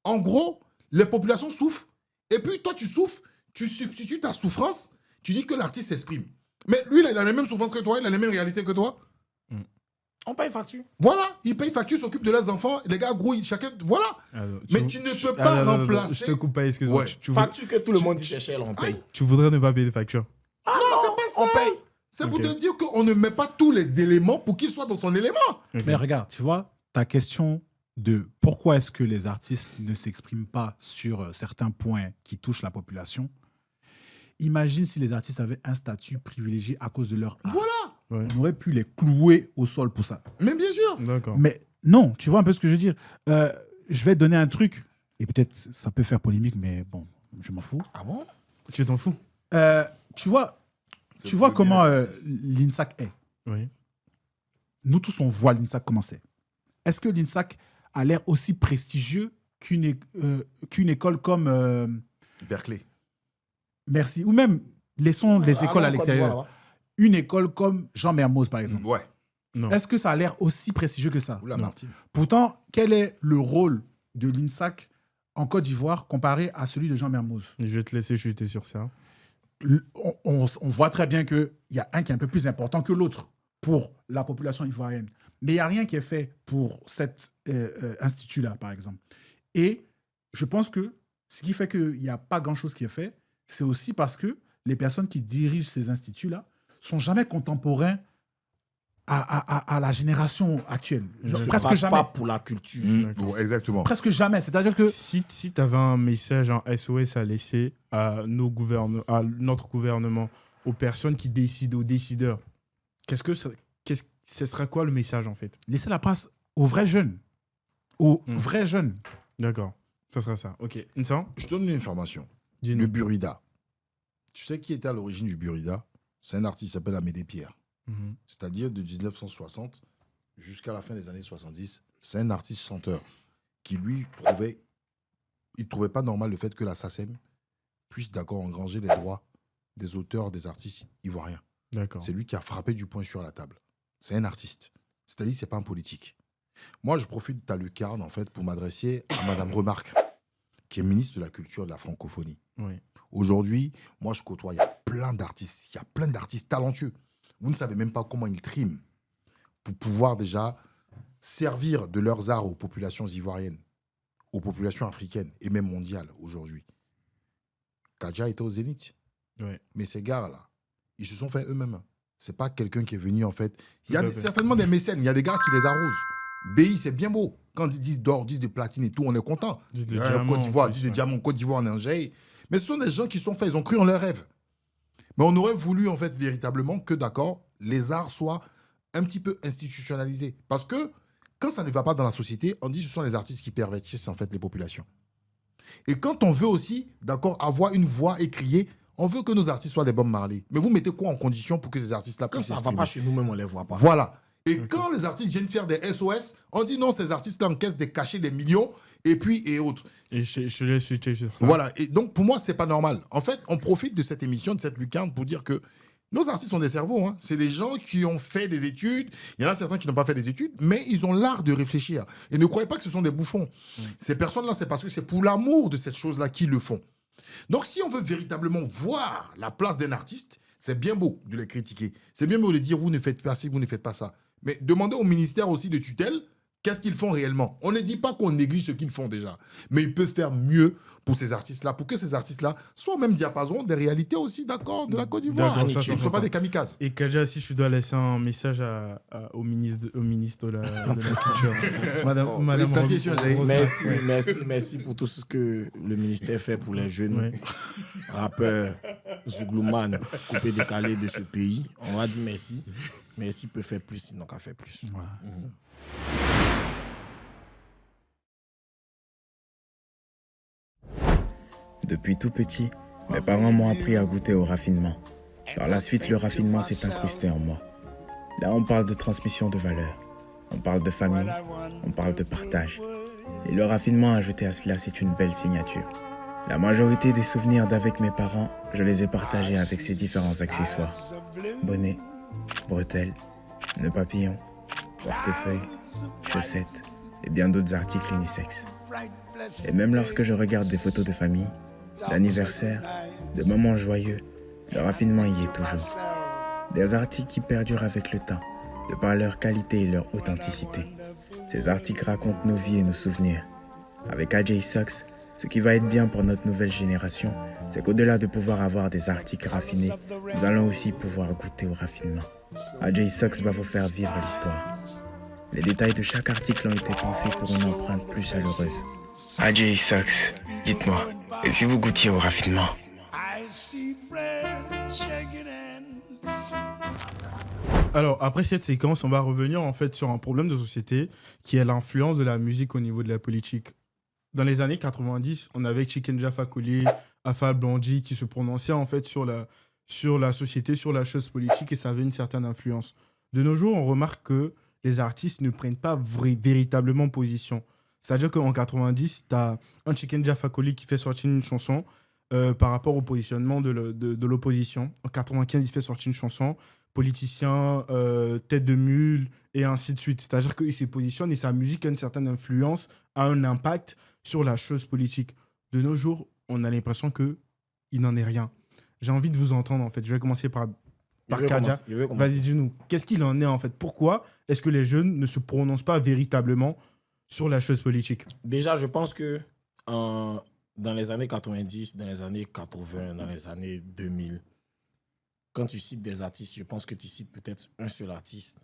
En gros, les populations souffrent. Et puis, toi, tu souffres, tu substitues ta souffrance, tu dis que l'artiste s'exprime. Mais lui, il a les mêmes souffrances que toi, il a les mêmes réalités que toi. On paye facture. Voilà, ils payent facture, s'occupent de leurs enfants, les gars grouillent chacun. Voilà. Alors, Mais tu ne peux pas non, remplacer. Je te coupe pas, excuse-moi. Ouais. Facture que tout le monde dit chez Shell, on paye. Tu voudrais ne pas payer de facture. Ah Non, c'est pas ça. On paye. C'est Ok. pour te dire qu'on ne met pas tous les éléments pour qu'il soit dans son élément. Ok. Mais regarde, tu vois, ta question de pourquoi est-ce que les artistes ne s'expriment pas sur certains points qui touchent la population. Imagine si les artistes avaient un statut privilégié à cause de leur art. Voilà. Ouais. On aurait pu les clouer au sol pour ça. Mais bien sûr. D'accord. Mais non, tu vois un peu ce que je veux dire. Je vais te donner un truc, et peut-être ça peut faire polémique, mais bon, je m'en fous. Ah bon? Tu t'en fous? Tu vois C'est pour comment le bien des artistes. l'INSAC est. Oui. Nous tous, on voit l'INSAC comment c'est. Est-ce que l'INSAC a l'air aussi prestigieux qu'une école comme... Berkeley. Merci. Ou même, laissons les écoles à Ah non, Côte l'extérieur. d'Ivoire, là-bas. Une école comme Jean Mermoz, par exemple. Ouais. Non. Est-ce que ça a l'air aussi prestigieux que ça? Ou la Non. Martine. Pourtant, quel est le rôle de l'INSAC en Côte d'Ivoire comparé à celui de Jean Mermoz? Je vais te laisser chuter sur ça. On voit très bien qu'il y a un qui est un peu plus important que l'autre pour la population ivoirienne. Mais il n'y a rien qui est fait pour cet institut-là, par exemple. Et je pense que ce qui fait qu'il n'y a pas grand-chose qui est fait, c'est aussi parce que les personnes qui dirigent ces instituts-là sont jamais contemporains à la génération actuelle. Ils se Presque Pas jamais. pour la culture. Ouais, exactement. Presque jamais. C'est-à-dire que Si tu avais un message, un SOS à laisser à notre gouvernement, aux personnes qui décident, aux décideurs, ce sera quoi le message, en fait? laissez la place aux vrais jeunes. Aux Hmm. vrais jeunes. D'accord. Ça sera ça. Ok. Insa, Je te donne une information. dis-nous. Le Burida. Tu sais qui était à l'origine du Burida? C'est un artiste qui s'appelle Amédée Pierre. Mhm. C'est-à-dire de 1960 jusqu'à la fin des années 70. C'est un artiste chanteur qui, lui, trouvait pas normal le fait que la SACEM puisse d'accord engranger les droits des auteurs, des artistes ivoiriens. D'accord. C'est lui qui a frappé du poing sur la table. C'est un artiste. C'est-à-dire c'est pas un politique. Moi, je profite de ta lucarne, en fait, pour m'adresser à Madame Remarque, qui est ministre de la Culture et de la Francophonie. Oui. Aujourd'hui, moi, je côtoie, il y a plein d'artistes. Il y a plein d'artistes talentueux. Vous ne savez même pas comment ils triment pour pouvoir déjà servir de leurs arts aux populations ivoiriennes, aux populations africaines et même mondiales aujourd'hui. Kadja était au Zénith. Ouais. Mais ces gars-là, ils se sont fait eux-mêmes. C'est pas quelqu'un qui est venu, en fait. Il y a Tout à fait. certainement des mécènes. Il y a des gars qui les arrosent. BI, c'est bien beau. Quand ils disent d'or, disent de platine et tout, on est content. 10 de Côte diamant, d'Ivoire, en plus, 10 de ouais. diamant, Côte d'Ivoire, on est en Jaï. Mais ce sont des gens qui sont faits, ils ont cru en leurs rêves. Mais on aurait voulu, en fait, véritablement que, d'accord, les arts soient un petit peu institutionnalisés. Parce que quand ça ne va pas dans la société, on dit que ce sont les artistes qui pervertissent, en fait, les populations. Et quand on veut aussi, d'accord, avoir une voix et crier, on veut que nos artistes soient des Bob Marley. Mais vous mettez quoi en condition pour que ces artistes-là Quand puissent ça va s'exprimer? pas chez nous-mêmes, on les voit pas. Voilà. Et quand les artistes viennent faire des SOS, on dit non, ces artistes-là encaissent des cachets, des millions, et autres. Et je te laisse switcher sur ça. Voilà, et donc pour moi, c'est pas normal. En fait, on profite de cette émission, de cette lucarne pour dire que nos artistes ont des cerveaux. Hein. C'est des gens qui ont fait des études. Il y en a certains qui n'ont pas fait des études, mais ils ont l'art de réfléchir. Et ne croyez pas que ce sont des bouffons. Ces personnes-là, c'est parce que c'est pour l'amour de cette chose-là qu'ils le font. Donc, si on veut véritablement voir la place d'un artiste, c'est bien beau de les critiquer. C'est bien beau de dire, vous ne faites pas ci, vous ne faites pas ça. Mais demandez au ministère aussi de tutelle, qu'est-ce qu'ils font réellement. On ne dit pas qu'on néglige ce qu'ils font déjà. Mais ils peuvent faire mieux pour ces artistes-là, pour que ces artistes-là soient au même diapason des réalités aussi, d'accord, de la Côte d'Ivoire. D'accord, ça, Ils ne sont pas des kamikazes. Et Kadja, si je dois laisser un message au ministre de la Culture. Madame Tati, je suis Rose- Merci pour tout ce que le ministère fait pour les jeunes Ouais. rappeurs zouglouman coupés décalés de ce pays. On a dit merci. Mais s'il peut faire plus, il n'a qu'à faire plus. Depuis tout petit, mes parents m'ont appris à goûter au raffinement. Par la suite, le raffinement s'est incrusté en moi. Là, on parle de transmission de valeurs, on parle de famille, on parle de partage. Et le raffinement ajouté à cela, c'est une belle signature. La majorité des souvenirs d'avec mes parents, je les ai partagés avec ces différents accessoires. Bonnet, bretelles, nœuds papillons, portefeuille, chaussettes et bien d'autres articles unisexes. Et même lorsque je regarde des photos de famille, d'anniversaires, de moments joyeux, le raffinement y est toujours. Des articles qui perdurent avec le temps, de par leur qualité et leur authenticité. Ces articles racontent nos vies et nos souvenirs. Avec AJ Socks, ce qui va être bien pour notre nouvelle génération, c'est qu'au-delà de pouvoir avoir des articles raffinés, nous allons aussi pouvoir goûter au raffinement. AJ Socks va vous faire vivre l'histoire. Les détails de chaque article ont été pensés pour une empreinte plus chaleureuse. AJ Socks, dites-moi, et si vous goûtiez au raffinement? Alors, après cette séquence, on va revenir en fait sur un problème de société qui est l'influence de la musique au niveau de la politique. Dans les années 90, on avait Chicken Jaffa Koli, Afal Blondie qui se prononçaient en fait sur la société, sur la chose politique et ça avait une certaine influence. De nos jours, on remarque que les artistes ne prennent pas véritablement position. C'est-à-dire qu'en 90, tu as un Chicken Jaffa Koli qui fait sortir une chanson par rapport au positionnement de l'opposition. En 95, il fait sortir une chanson, politicien, tête de mule, et ainsi de suite. C'est-à-dire qu'il se positionne et sa musique a une certaine influence, a un impact sur la chose politique. De nos jours, on a l'impression qu'il n'en est rien. J'ai envie de vous entendre, en fait. Je vais commencer par Kadja. Vas-y, dis-nous. Qu'est-ce qu'il en est, en fait? Pourquoi est-ce que les jeunes ne se prononcent pas véritablement sur la chose politique? Déjà, je pense que dans les années 90, dans les années 80, dans les années 2000, quand tu cites des artistes, je pense que tu cites peut-être un seul artiste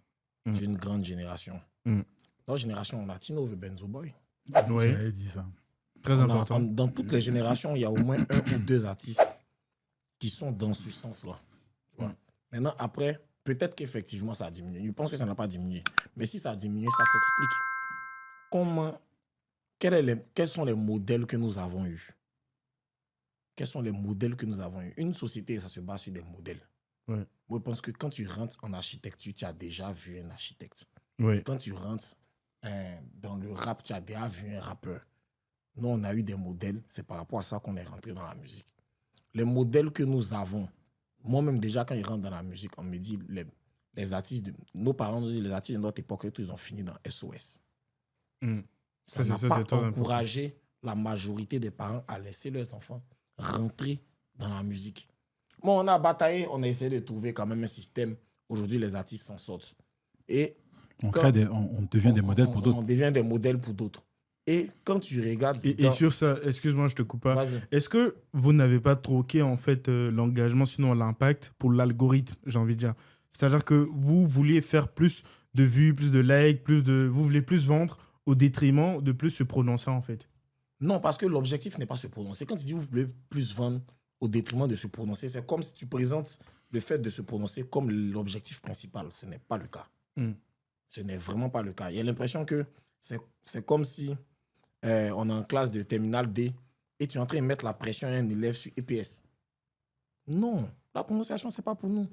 d'une grande génération. Notre génération latino, le Benzo Boy. Oui, J'avais dit ça. très important. Dans toutes les générations, il y a au moins un ou deux artistes qui sont dans ce sens-là. Tu vois. Maintenant, après, peut-être qu'effectivement, ça a diminué. Je pense que ça n'a pas diminué. Mais si ça a diminué, ça s'explique. Quels sont les modèles que nous avons eus? Quels sont les modèles que nous avons eus? Une société, ça se base sur des modèles. Ouais. Moi, je pense que quand tu rentres en architecture, tu as déjà vu un architecte. Oui. Quand tu rentres dans le rap, tu as déjà vu un rappeur. Nous, on a eu des modèles. C'est par rapport à ça qu'on est rentré dans la musique. Les modèles que nous avons, moi-même déjà, quand ils rentrent dans la musique, on me dit, les artistes, nos parents nous disent, les artistes de notre époque, ils ont fini dans SOS. Ça n'a pas encouragé la majorité des parents à laisser leurs enfants rentrer dans la musique. Bon, on a bataillé, on a essayé de trouver quand même un système. Aujourd'hui, les artistes s'en sortent. Et on devient des modèles pour d'autres. On devient des modèles pour d'autres. Et quand tu regardes... Et sur ça, excuse-moi, je te coupe pas. Vas-y. Est-ce que vous n'avez pas troqué en fait l'engagement, sinon l'impact, pour l'algorithme, j'ai envie de dire? C'est-à-dire que vous vouliez faire plus de vues, plus de likes, vous voulez plus vendre au détriment de plus se prononcer en fait? Non, parce que l'objectif n'est pas se prononcer. Quand tu dis vous voulez plus vendre au détriment de se prononcer, c'est comme si tu présentes le fait de se prononcer comme l'objectif principal. Ce n'est pas le cas. Ce n'est vraiment pas le cas. Il y a l'impression que c'est comme si on est en classe de terminale D et tu es en train de mettre la pression à un élève sur EPS. Non, la prononciation, ce n'est pas pour nous.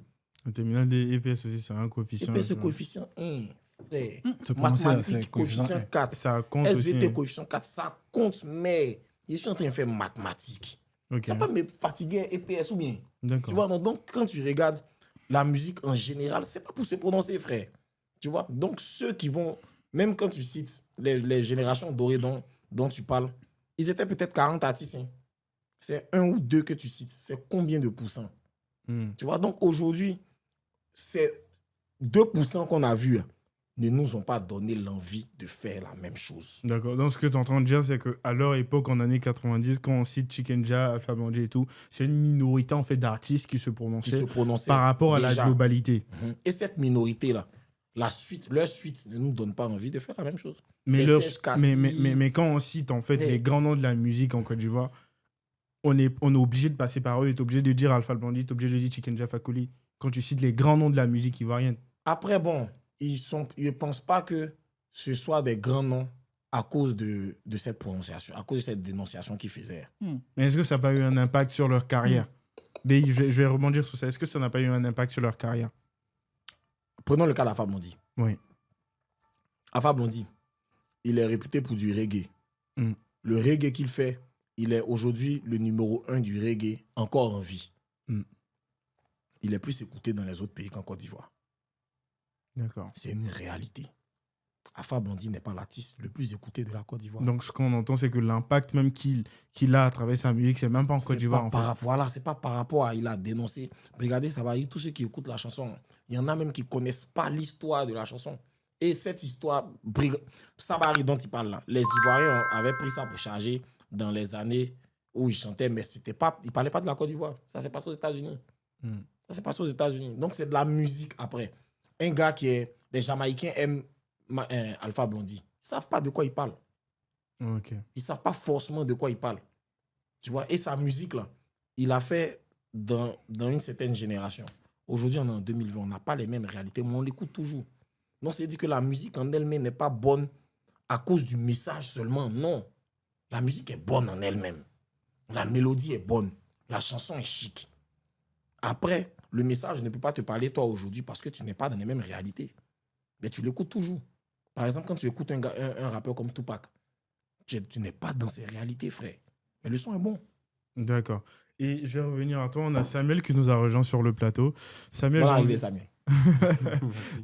Le terminal des EPS aussi, c'est un coefficient. EPS, c'est coefficient 1. Frère, Se prononcer, c'est mathématiques, coefficient coefficient 4. Ça compte aussi. SVT, Hein. coefficient 4, ça compte, mais je suis en train de faire mathématiques. Ok, Ça va me fatiguer EPS ou bien. Tu d'accord. vois, donc quand tu regardes la musique en général, c'est pas pour se prononcer, frère. Tu vois, donc ceux qui vont, même quand tu cites les générations dorées dont tu parles, ils étaient peut-être 40 artistes. Hein. C'est un ou deux que tu cites. C'est combien de pourcents? Tu vois, donc aujourd'hui, c'est 2% qu'on a vus ne nous ont pas donné l'envie de faire la même chose. D'accord. Donc, ce que tu es en train de dire, c'est qu'à leur époque, en années 90, quand on cite Chikenja, Alpha Blondy et tout, c'est une minorité en fait d'artistes qui se Qui prononçaient se prononçaient par rapport à la déjà. globalité. Et cette minorité-là, leur suite ne nous donne pas envie de faire la même chose. Mais, Les leur- Serge Kassi, mais quand on cite en fait Mais- les grands noms de la musique en Côte d'Ivoire, on est obligé de passer par eux. Tu es obligé de dire Alpha Blondy, tu es obligé de dire Chikenja Fakoli. Quand tu cites les grands noms de la musique ivoirienne. Après, bon, ils ne pensent pas que ce soit des grands noms à cause de cette prononciation, à cause de cette dénonciation qu'ils faisaient. Mais est-ce que ça n'a pas eu un impact sur leur carrière Mais je vais rebondir sur ça. Est-ce que ça n'a pas eu un impact sur leur carrière? Prenons le cas d'Alpha Blondy. Oui. Alpha Blondy, il est réputé pour du reggae. Mm. Le reggae qu'il fait, il est aujourd'hui le numéro 1 du reggae encore en vie. Mm. Il est plus écouté dans les autres pays qu'en Côte d'Ivoire. D'accord. C'est une réalité. Alpha Blondy n'est pas l'artiste le plus écouté de la Côte d'Ivoire. Donc, ce qu'on entend, c'est que l'impact même qu'il a à travers sa musique, c'est même pas en Côte d'Ivoire. Voilà, c'est pas par rapport à il a dénoncé. Regardez, ça va, tous ceux qui écoutent la chanson, il y en a même qui connaissent pas l'histoire de la chanson. Et cette histoire, Sabari dont il parle là, les Ivoiriens avaient pris ça pour charger dans les années où ils chantaient, mais c'était pas, ils parlaient pas de la Côte d'Ivoire. Ça s'est passé aux États-Unis. Ça s'est passé aux États-Unis. Donc c'est de la musique après. Un gars les Jamaïcains aiment Alpha Blondy. Ils savent pas de quoi il parle. Ok. Ils savent pas forcément de quoi il parle. Tu vois, et sa musique là, il a fait dans une certaine génération. Aujourd'hui, on est en 2020, on n'a pas les mêmes réalités, mais on l'écoute toujours. Donc, c'est dit que la musique en elle-même n'est pas bonne à cause du message seulement. Non. La musique est bonne en elle-même. La mélodie est bonne. La chanson est chic. Après, le message ne peut pas te parler toi aujourd'hui parce que tu n'es pas dans les mêmes réalités. Mais tu l'écoutes toujours. Par exemple, quand tu écoutes un rappeur comme Tupac, tu n'es pas dans ses réalités, frère. Mais le son est bon. D'accord. Et je vais revenir à toi. On a Samuel qui nous a rejoint sur le plateau. Samuel, Bon j'ai arrivé, envie- Samuel.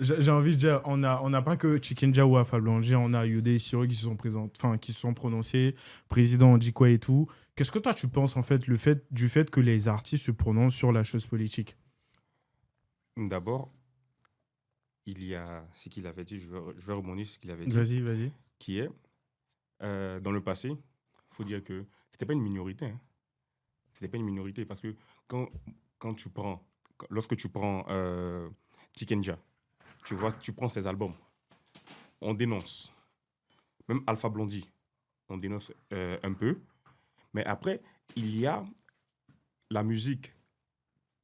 j'ai envie de dire, on n'a pas que Chikenja ou Alpha Blondy, on a Yodé et Siro qui se sont qui se sont prononcés, président on dit quoi et tout. Qu'est-ce que toi tu penses en fait du fait que les artistes se prononcent sur la chose politique? D'abord, il y a ce qu'il avait dit, je vais rebondir sur ce qu'il avait dit, Vas-y. qui est, dans le passé, il faut dire que c'était pas une minorité. Hein. C'était pas une minorité parce que lorsque tu prends Tikenja, tu prends ses albums, on dénonce. Même Alpha Blondy, on dénonce un peu. Mais après, il y a la musique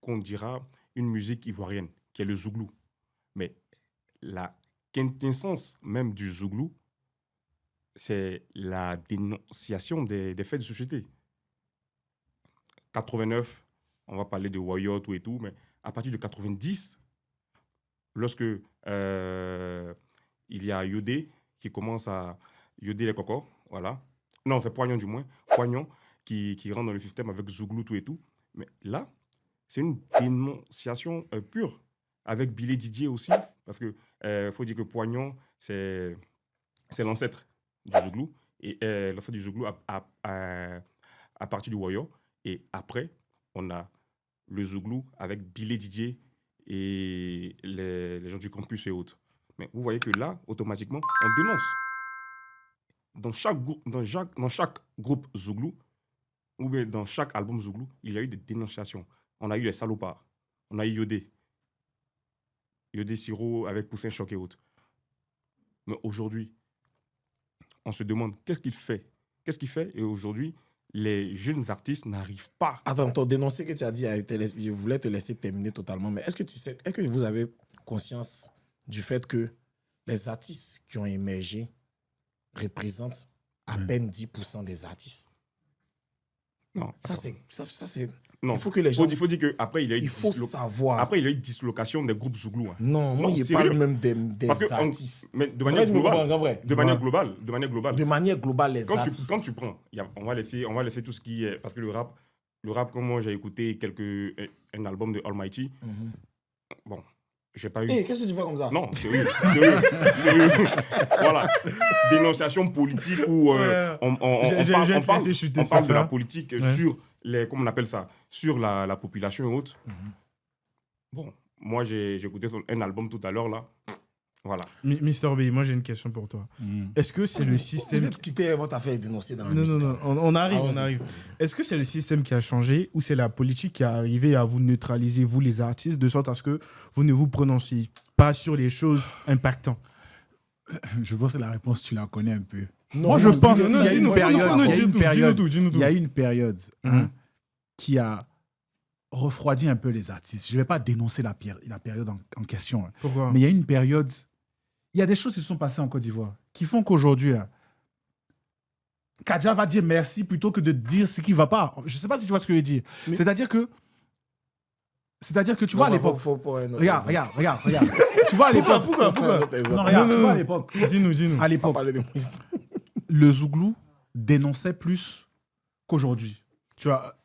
qu'on dira une musique ivoirienne, qui est le zouglou. Mais la quintessence même du zouglou, c'est la dénonciation des faits de société. 89, on va parler de Wayot et tout, mais à partir de 90, lorsque il y a Yodé qui commence à Yodé les cocos, voilà. Non, c'est Poignon du moins. Poignon qui rentre dans le système avec Zouglou tout et tout. Mais là, c'est une dénonciation pure. Avec Billy Didier aussi, parce que faut dire que Poignon, c'est l'ancêtre du Zouglou. Et l'ancêtre du Zouglou à partir du Woyo. Et après, on a le Zouglou avec Billy Didier et les gens du campus et autres. Mais vous voyez que là, automatiquement, on dénonce. Dans chaque groupe Zouglou, ou bien dans chaque album Zouglou, il y a eu des dénonciations. On a eu les salopards, on a eu Yodé Siro avec Poussin Choc et autres. Mais aujourd'hui, on se demande qu'est-ce qu'il fait. Et aujourd'hui, les jeunes artistes n'arrivent pas. Attends, ton dénoncé que tu as dit, je voulais te laisser terminer totalement, mais est-ce que vous avez conscience du fait que les artistes qui ont émergé représentent à peine 10% des artistes? Non. Ça, c'est. Non. Il faut que les gens. Il faut dire qu'après, il y a eu Il faut savoir. Après, il y a eu dislocation des groupes Zouglou. Hein. Non, moi, Non, il sérieux. parle même des Parce que artistes. mais de C'est manière vrai, du globale. Mouvement, en vrai. De manière globale. De manière globale. De manière globale, les Quand artistes. tu prends, on va laisser tout ce qui est. Parce que le rap, comme moi, j'ai écouté un album de Almighty. Bon, j'ai pas eu. Hé, qu'est-ce que tu fais comme ça? Non, sérieux. Voilà. Dénonciation politique où on parle de la politique sur les, comment on appelle ça, sur la population et autres. Bon, moi j'ai écouté un album tout à l'heure là. Voilà. Mr. B, moi j'ai une question pour toi. Est-ce que c'est le Vous système... êtes quitté votre affaire et dénoncé dans la Non, musique. non, non, on arrive, Ah, on vas-y. arrive. Est-ce que c'est le système qui a changé ou c'est la politique qui est arrivée à vous neutraliser, vous les artistes, de sorte à ce que vous ne vous prononciez pas sur les choses impactantes? Je pense que la réponse, tu la connais un peu. Non, Moi, je non, pense dis- qu'il y non, a dis- une non, période, non, il y a une période, dis-nous tout. il y a une période Mhm. qui a refroidi un peu les artistes. Je ne vais pas dénoncer la période en question, hein. Pourquoi? Mais il y a une période, il y a des choses qui se sont passées en Côte d'Ivoire qui font qu'aujourd'hui, là, Kadja va dire merci plutôt que de dire ce qui ne va pas. Je ne sais pas si tu vois ce que je veux dire. Mais- C'est-à-dire que tu vois à l'époque. Faut pas un autre Regarde. exemple. Tu vois à l'époque. Faut pas un autre Non, exemple. regarde, Non, tu vois à non. l'époque. Dis-nous. À On l'époque, parlait de musique. le Zouglou dénonçait plus qu'aujourd'hui. Tu vois,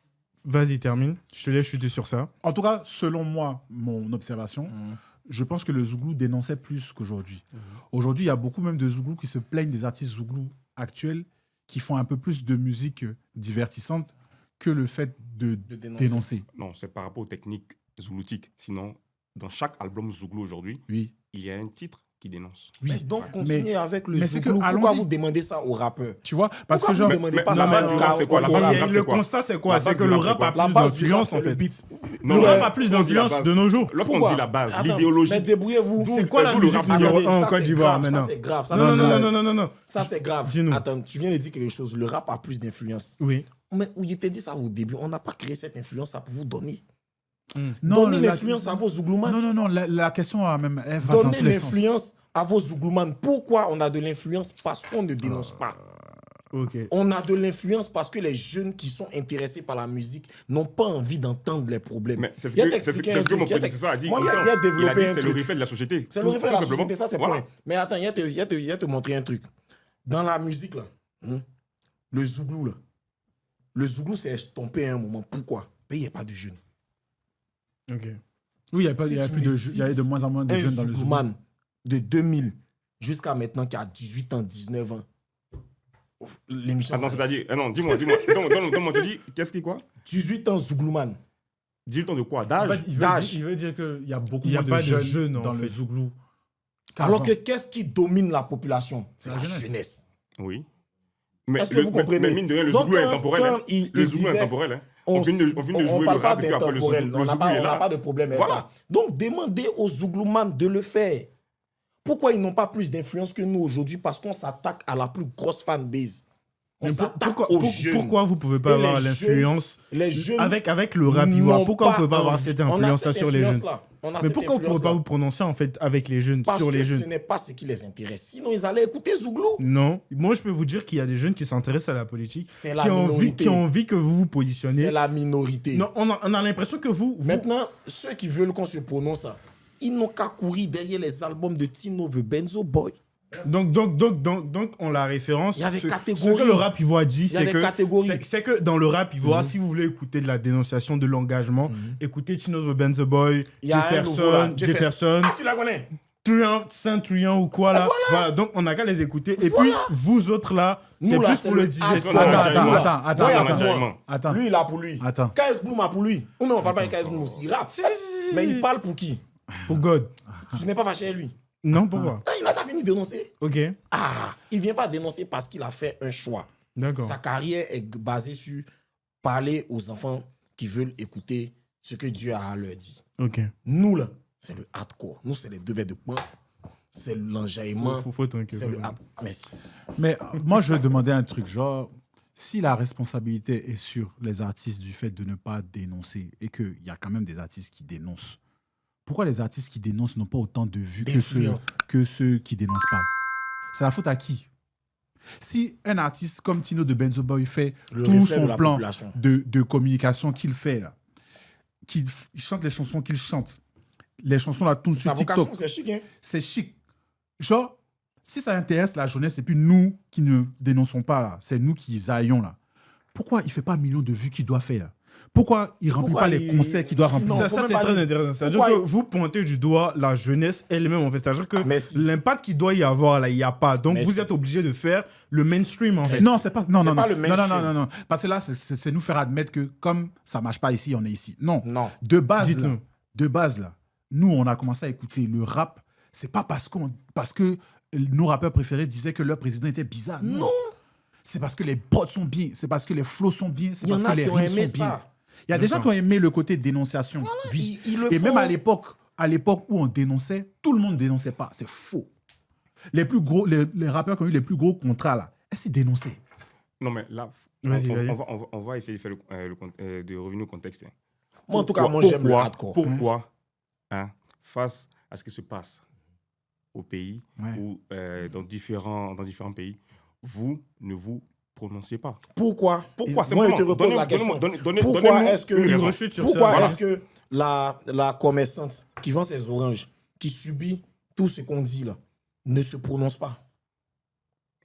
vas-y, termine. Je te laisse chuter sur ça. En tout cas, selon moi, mon observation, je pense que le Zouglou dénonçait plus qu'aujourd'hui. Aujourd'hui, il y a beaucoup même de Zouglous qui se plaignent des artistes Zouglous actuels qui font un peu plus de musique divertissante que le fait de dénoncer. dénoncer. Non, c'est par rapport aux techniques zouloutiques. Sinon, dans chaque album Zouglou aujourd'hui, Oui. il y a un titre qui dénonce. Oui. Mais donc, continuez avec le mais c'est que, Zouglou. Pourquoi allons-y. vous demandez ça aux rappeurs? Tu vois, parce Pourquoi que genre, vous demandez mais pas la ça base du rap, c'est quoi? La base du rap, c'est Le quoi? constat, c'est La quoi? base C'est que du le rap, c'est rap quoi? a La plus base du rap, d'influence, c'est en le fait. beat. Le Non, rap a plus lorsqu'on dit la d'influence base- de nos jours. Lorsqu'on Pourquoi? dit la base, Attends, l'idéologie. Mais débrouillez-vous. C'est quoi la D'où le musique rap numéro Attendez, 1 en ça, Côte c'est d'Ivoire grave, maintenant? Ça, c'est grave. Ça, Non, c'est non, grave. non. Ça, c'est grave. Dis-nous. Attends, tu viens de dire quelque chose. Le rap a plus d'influence. Oui. Mais où il t'a dit ça au début, on n'a pas créé cette influence pour vous donner. non, Donnez l'influence à vos Zouglouman. Non, la question a même, elle va dans Donnez tous les sens. l'influence à vos Zouglouman. Pourquoi on a de l'influence? Parce qu'on ne dénonce pas. Ok. On a de l'influence parce que les jeunes qui sont intéressés par la musique n'ont pas envie d'entendre les problèmes. Mais c'est ce Il y a que t'expliquer un mon truc, il y a prédécesseur a dit. Moi, il y a Il a développé dit un c'est le truc. reflet de la société. C'est le reflet de la Tout simplement. société, ça c'est Voilà. point. Mais attends, il y a te montrer un truc. Dans la musique, là, le Zouglou, là, le Zouglou s'est estompé à un moment. Pourquoi? Mais il n'y a pas de jeunes. Ok. Oui, il y a Si plus tu de me il y a de cites moins en moins de un jeunes dans le Zouglou. Zouglouman de 2000 jusqu'à maintenant qui a 18 ans, 19 ans. L'émission. Attends, c'est-à-dire. Non, dis-moi. Donne-moi, tu dis. Qu'est-ce qui quoi? 18 ans Zouglouman. 18 ans de quoi? En D'âge? fait, d'âge. il veut dire qu'il y a beaucoup Il y a moins pas de de jeunes, jeunes, en dans le fait. Zouglou. Alors que qu'avant. qu'est-ce qui domine la population? C'est La la jeunesse. jeunesse. Oui. Mais Est-ce que vous comprenez? mais mine de rien, le Donc, Zouglou est quand- intemporel. quand hein. il Le Zouglou est disait- intemporel. hein. On vient de jouer parle le pas rap et puis après le d'intemporel. Zouglou On n'a est pas là. de problème avec Voilà. ça. Donc, demandez aux Zouglouman de le faire. Pourquoi ils n'ont pas plus d'influence que nous aujourd'hui? Parce qu'on s'attaque à la plus grosse fanbase. On Mais s'attaque aux jeunes. pourquoi vous pouvez pas Et avoir les l'influence Les jeunes avec le rap ivoire? n'ont Pourquoi on peut pas avoir envie. cette On a influence cette sur les jeunes? influence-là. On a Mais cette pourquoi vous ne pouvez pas influence-là. vous prononcer en fait avec les jeunes, Parce sur les que jeunes? ce n'est pas ce qui les intéresse. Sinon, ils allaient écouter Zouglou. Non. Moi, je peux vous dire qu'il y a des jeunes qui s'intéressent à la politique, C'est la qui ont minorité. envie que vous vous positionnez. C'est la minorité. Non, on a l'impression que vous... Maintenant, ceux qui veulent qu'on se prononce, ils n'ont qu'à courir derrière les albums de Tino The Benzo Boy. Donc, on la référence. Il y avait ce catégorie. que le rap ivoire dit, Il y a c'est des que, catégories. c'est que dans le rap ivoire, si vous voulez écouter de la dénonciation, de l'engagement, écoutez Tino The Benzo Boy, Il y a un nouveau, là, Jefferson, Ah, tu la connais? Saint-Truand ou quoi là. Voilà, donc on n'a qu'à les écouter. Et Voilà. puis, vous autres là, c'est Nous, là, plus c'est pour le le divertissement. Attends, Attends. Ouais, attends, moi. attends. Attends. Lui, il a pour lui. Attends. KS Bloom a pour lui. Ou même on parle pas de KS Bloom aussi. Il rappe. Mais il parle pour qui? Pour God. Tu n'es pas fâché avec lui. Non, pourquoi? Ah, il n'a qu'à venir dénoncer. Ok, Ah, il vient pas dénoncer parce qu'il a fait un choix. d'accord. Sa carrière est basée sur parler aux enfants qui veulent écouter ce que Dieu a à leur dire. Ok. Nous, là, c'est le hardcore. Nous, c'est les devers de pince. C'est l'enjaillement. Faut tranquille. C'est le hard. Merci. Mais moi, je demandais un truc, genre, si la responsabilité est sur les artistes du fait de ne pas dénoncer et qu'il y a quand même des artistes qui dénoncent, pourquoi les artistes qui dénoncent n'ont pas autant de vues D'influence. que ceux qui dénoncent pas? C'est la faute à qui? Si un artiste comme Tino de Benzo Boy fait Le tout reflet de son la plan population. de communication qu'il fait, là, qu'il chante les chansons qu'il chante, les chansons là tournent Sa sur TikTok, vocation, c'est chic, hein. c'est chic. Genre, si ça intéresse la jeunesse, et puis nous qui ne dénonçons pas, là, c'est nous qui aillons là. Pourquoi il ne fait pas millions de vues qu'il doit faire là? Pourquoi il ne remplit Pourquoi pas les il- concerts qu'il doit remplir? Non, Ça, faut ça même c'est pas très dire- intéressant. C'est-à-dire Pourquoi que vous pointez du doigt la jeunesse elle-même, en fait. C'est-à-dire que Mais si. l'impact qu'il doit y avoir, là, il n'y a pas. Donc, Mais vous si. êtes obligé de faire le mainstream, en fait. Non, c'est pas. Non, C'est non, pas non. le Non, non, mainstream. non, non, non. Parce que là, c'est nous faire admettre que comme ça marche pas ici, on est ici. Non. Non. De base, là, Dites-nous. nous, on a commencé à écouter le rap. C'est pas parce que nos rappeurs préférés disaient que leur président était bizarre. Non. C'est parce que les prods sont bien. C'est parce que les flows sont bien. C'est Il y parce en que a les qui ont rimes aimé sont bien. ça. Il y a des gens qui ont aimé le côté dénonciation. Oui. Ils le Et même font. à l'époque où on dénonçait, tout le monde dénonçait pas. C'est faux. Les rappeurs qui ont eu les plus gros contrats, là, est-ce qu'ils dénonçaient? Non, mais là, Vas-y, vas-y. on va essayer de, faire de revenir au contexte. Hein. Moi, en tout cas, moi, j'aime le hardcore. Pourquoi, face à ce qui se passe au pays Ouais. ou dans différents pays, vous ne vous prononcez pas? Pourquoi? Pourquoi? Moi, je te Simplement, repose la question. donnez-nous Pourquoi est-ce que, une Il raison. rechute sur pourquoi ça. est-ce que la commerçante qui vend ses oranges, qui subit tout ce qu'on dit là, ne se prononce pas?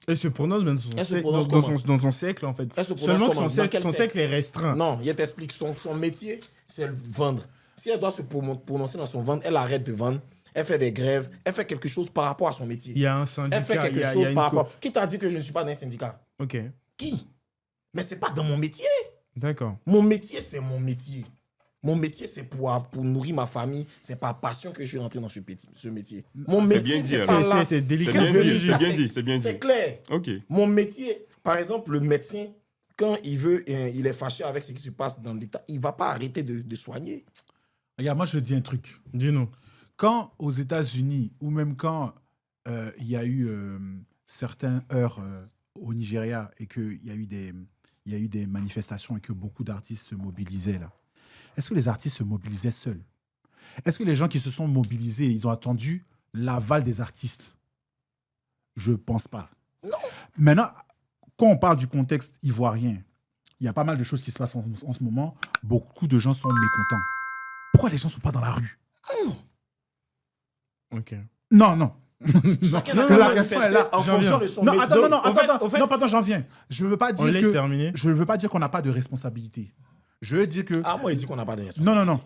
Elle se prononce même dans Elle se son, prononce dans comment? dans son siècle, en fait. Elle se prononce Seulement que comment? son Dans siècle, quel son siècle? siècle est restreint. Non, il t'explique. Son métier, c'est le vendre. Si elle doit se prononcer dans son vente, elle arrête de vendre. Elle fait des grèves. Elle fait quelque chose par rapport à son métier. Il y a un syndicat. Elle fait quelque il y a chose une par co- rapport. Qui t'a dit que je ne suis pas dans un syndicat? Ok, Qui? Mais c'est pas dans mon métier. d'accord. Mon métier, c'est mon métier. Mon métier, c'est pour nourrir ma famille. C'est par passion que je suis rentré dans ce métier. Mon métier, bien dit, c'est alors. pas là. C'est délicat. C'est bien ce que dit, tu dis. c'est bien dit, c'est bien C'est dit. clair. Ok. Mon métier, par exemple, le médecin, quand il est fâché avec ce qui se passe dans l'État, il ne va pas arrêter de soigner. Regarde, moi, je dis un truc. Dis-nous. Quand aux États-Unis, ou même quand il y a eu certaines heures au Nigeria et qu'il y a eu des manifestations et que beaucoup d'artistes se mobilisaient là, est-ce que les artistes se mobilisaient seuls? Est-ce que les gens qui se sont mobilisés, ils ont attendu l'aval des artistes? Je pense pas. Non. Maintenant, quand on parle du contexte ivoirien, il y a pas mal de choses qui se passent en ce moment. Beaucoup de gens sont mécontents. Pourquoi les gens ne sont pas dans la rue? Ok. Non, non. Chacun Non, a non, la la question est là. en J'en fonction viens. de son Non, métier. attends, non, en fait- attends, non, pardon, j'en viens. Je veux pas On dire laisse que terminer. je veux pas dire qu'on n'a pas de responsabilité. Je veux dire que Ah, moi, il dit qu'on n'a pas de responsabilité. non, non, non.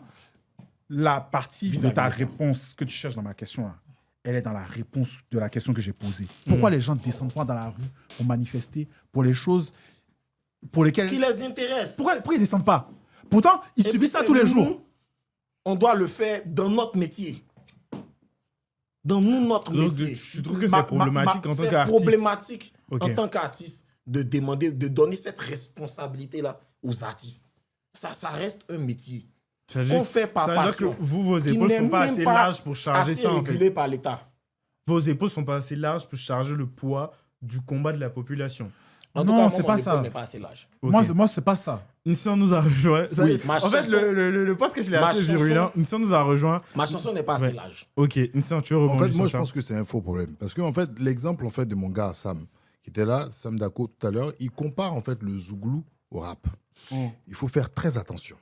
La partie de Vis-à-vis ta de ça. réponse que tu cherches dans ma question là, elle est dans la réponse de la question que j'ai posée. Pourquoi les gens ne descendent pas dans la rue pour manifester pour les choses pour lesquelles Qui les intéresse. pourquoi ils descendent pas? Pourtant, ils Et subissent puis, ça tous les c'est jours. nous, on doit le faire dans notre métier. Dans notre Donc, métier. je trouve que Ma- c'est problématique en tant C'est qu'artiste. problématique Ok. en tant qu'artiste de demander, de donner cette responsabilité-là aux artistes. Ça reste un métier. Ça veut dire- Qu'on fait par ça veut dire passion. que vos qui épaules n'est sont pas même assez pas larges pour charger assez ça, en fait. régulé par l'État. Vos épaules sont pas assez larges pour charger le poids du combat de la population. En Non, tout cas, c'est moi, pas mon ça. épaule n'est pas assez large. Ok. Moi, c'est pas ça. Nissan nous a rejoint. Ça- Oui, ma en fait, chanson- le podcast, il est ma assez chanson- virulent. Nissan nous a rejoint. Ma chanson n'est pas assez Ouais. large. Ok, Nissan, tu veux En rebondir fait, moi, je sur ça? pense que c'est un faux problème. Parce que, en fait, l'exemple en fait, de mon gars, Sam, qui était là, Sam Dako, tout à l'heure, il compare en fait le zouglou au rap. Oh. Il faut faire très attention.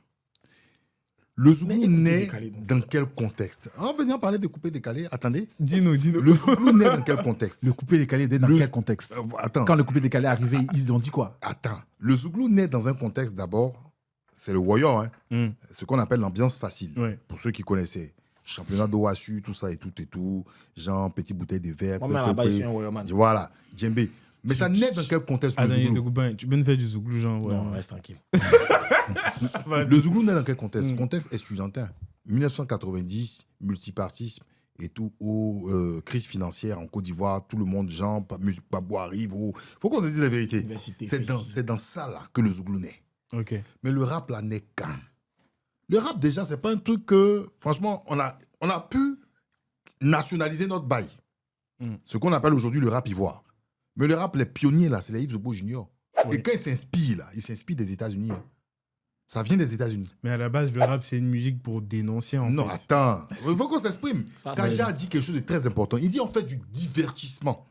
Le Mais zouglou écoutez naît décalé, donc. dans quel contexte? En venant parler de couper décalé, attendez. Dis-nous. Le zouglou naît dans quel contexte? Le coupé décalé est dans Le- quel contexte? Attends. Quand le coupé décalé est arrivé, ils ont dit quoi? Attends, le zouglou naît dans un contexte d'abord, c'est le warrior, hein, Hmm. ce qu'on appelle l'ambiance facile. Ouais. Pour ceux qui connaissaient, championnat d'Oasu, tout ça et tout, genre petite bouteille de verre. Moi, mais là-bas, je suis un warrior man. Voilà, djembé. Mais ça naît dans quel contexte le Attends, il te zouglou? coupe un. Tu peux nous faire du zouglou, genre. Ouais. Non, reste tranquille. Le zouglou naît dans quel contexte? Mm. Contexte estudiantin. 1990, multipartisme et tout, crise financière en Côte d'Ivoire, tout le monde, Jean, Babou arrive. Faut qu'on se dise la vérité. Université, C'est dans ça là que le zouglou naît. Ok. Mais le rap là n'est qu'un. Le rap déjà, c'est pas un truc que, franchement, on a pu nationaliser notre bail. Mm. Ce qu'on appelle aujourd'hui le rap ivoire. Mais le rap, les pionniers là, c'est les Yves Zobo Junior. Oui. Et quand ils s'inspirent là, ils s'inspirent des États-Unis. hein. Ça vient des États-Unis. Mais à la base, le rap, c'est une musique pour dénoncer, en Non, fait. attends. Il faut qu'on s'exprime. Ça, Kadja a dit quelque chose de très important. Il dit en fait du divertissement.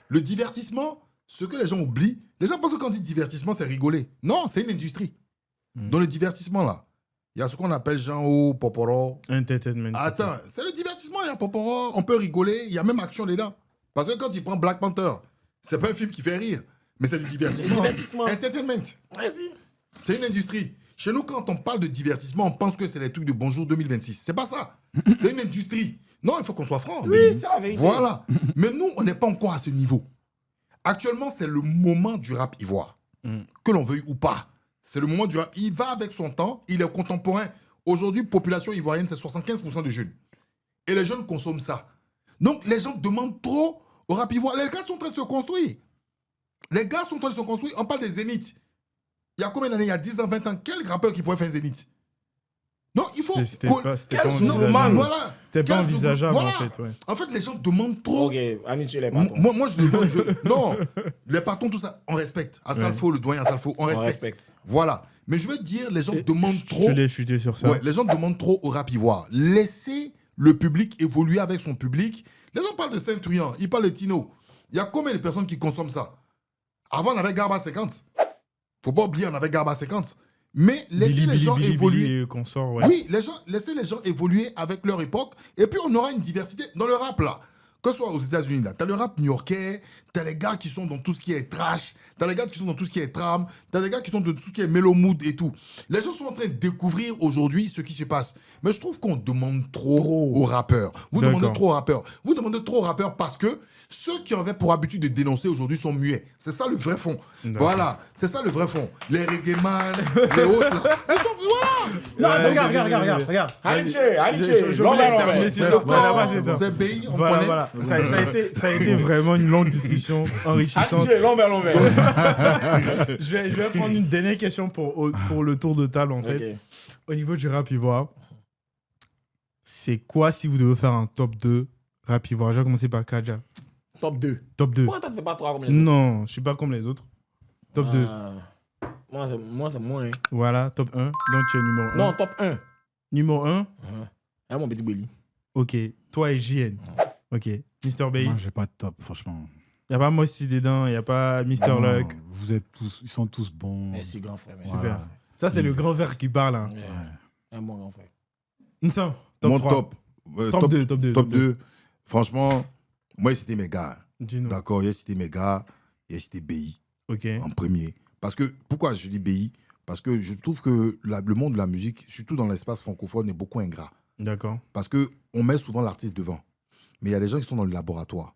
Le divertissement, ce que les gens oublient, les gens pensent que quand on dit divertissement, c'est rigoler. Non, c'est une industrie. Dans le divertissement, là, il y a ce qu'on appelle genre poporo. Entertainment. Attends, c'est le divertissement, il y a poporo, on peut rigoler, il y a même action dedans. Parce que quand il prend Black Panther, c'est pas un film qui fait rire, mais c'est du divertissement. Entertainment. Ouais, si. C'est une industrie. Chez nous, quand on parle de divertissement, on pense que c'est les trucs de Bonjour 2026. C'est pas ça. C'est une industrie. Non, il faut qu'on soit franc. Oui, c'est la vérité. Voilà. Mais nous, on n'est pas encore à ce niveau. Actuellement, c'est le moment du rap ivoire. Que l'on veuille ou pas. C'est le moment du rap. Il va avec son temps, il est contemporain. Aujourd'hui, population ivoirienne, c'est 75% de jeunes. Et les jeunes consomment ça. Donc, les gens demandent trop au rap ivoire. Les gars sont en train de se construire. Les gars sont en train de se construire. On parle des zéniths. Il y a combien d'années? Il y a 10 ans, 20 ans. Quel rappeur qui pourrait faire un zénith? Non, il faut... C'était pas Voilà. C'était pas envisageable, Voilà. en fait. Ouais. En fait, les gens demandent trop. Ok, Aniché les patrons. Moi, je demande... Non, les patrons, tout ça, on respecte. Asalfo, le doyen Asalfo, on respecte. Voilà. Mais je veux dire, les gens demandent trop... Je l'ai chuté sur ça. Ouais, les gens demandent trop au rap ivoire. Laissez le public évoluer avec son public. Les gens parlent de Saint-Truand, ils parlent de Tino. Il y a combien de personnes qui consomment ça? Avant, on avait Garba 50. Faut pas oublier, on avait Garba 50. Mais laissez les gens évoluer. Oui, laissez les gens évoluer avec leur époque. Et puis, on aura une diversité dans le rap, là. Que ce soit aux États-Unis, là. T'as le rap new-yorkais, t'as les gars qui sont dans tout ce qui est trash, t'as les gars qui sont dans tout ce qui est tram, t'as les gars qui sont dans tout ce qui est mellow mood et tout. Les gens sont en train de découvrir aujourd'hui ce qui se passe. Mais je trouve qu'on demande trop aux rappeurs. Vous demandez trop aux rappeurs. Vous demandez trop aux rappeurs parce que ceux qui avaient pour habitude de dénoncer aujourd'hui sont muets. C'est ça le vrai fond. Voilà, c'est ça le vrai fond. Les reggaeman, les autres, là. Ils sont... Voilà. Non, regarde. Aniché, c'est pays, on Voilà, connaît. voilà. Ça a été vraiment une longue discussion enrichissante. Aniché, l'envers. Je vais prendre une dernière question pour le tour de table, en fait. Ok. Au niveau du rap ivoire, c'est quoi si vous devez faire un top 2 rap ivoire? Je vais commencer par Kadja. Top 2. Top 2. Pourquoi t'as fait pas 3 comme les autres? Non, je suis pas comme les autres. Top 2. Moi, c'est moins. Hein. Voilà, top 1. Donc tu es numéro 1. Non, top 1. Numéro 1. Ah, mon petit Belly. Ok. Toi et JN. Ok. Mr. Bay. Moi, j'ai pas de top, franchement. Il n'y a pas Mossy dedans, il n'y a pas Mr. Non, Luck. vous êtes tous, ils sont tous bons. Merci, grand frère. Merci. Super. Voilà. Ça, c'est le grand verre qui parle. Hein. Un bon grand frère. Nsa, top Mon 3. top. Top 2. Franchement, moi, c'était mes gars. Dis-nous. D'accord, il y a cité mes gars, il y a cité BI Ok. en premier. Parce que, pourquoi je dis BI? Parce que je trouve que le monde de la musique, surtout dans l'espace francophone, est beaucoup ingrat. D'accord. Parce qu'on met souvent l'artiste devant. Mais il y a des gens qui sont dans le laboratoire.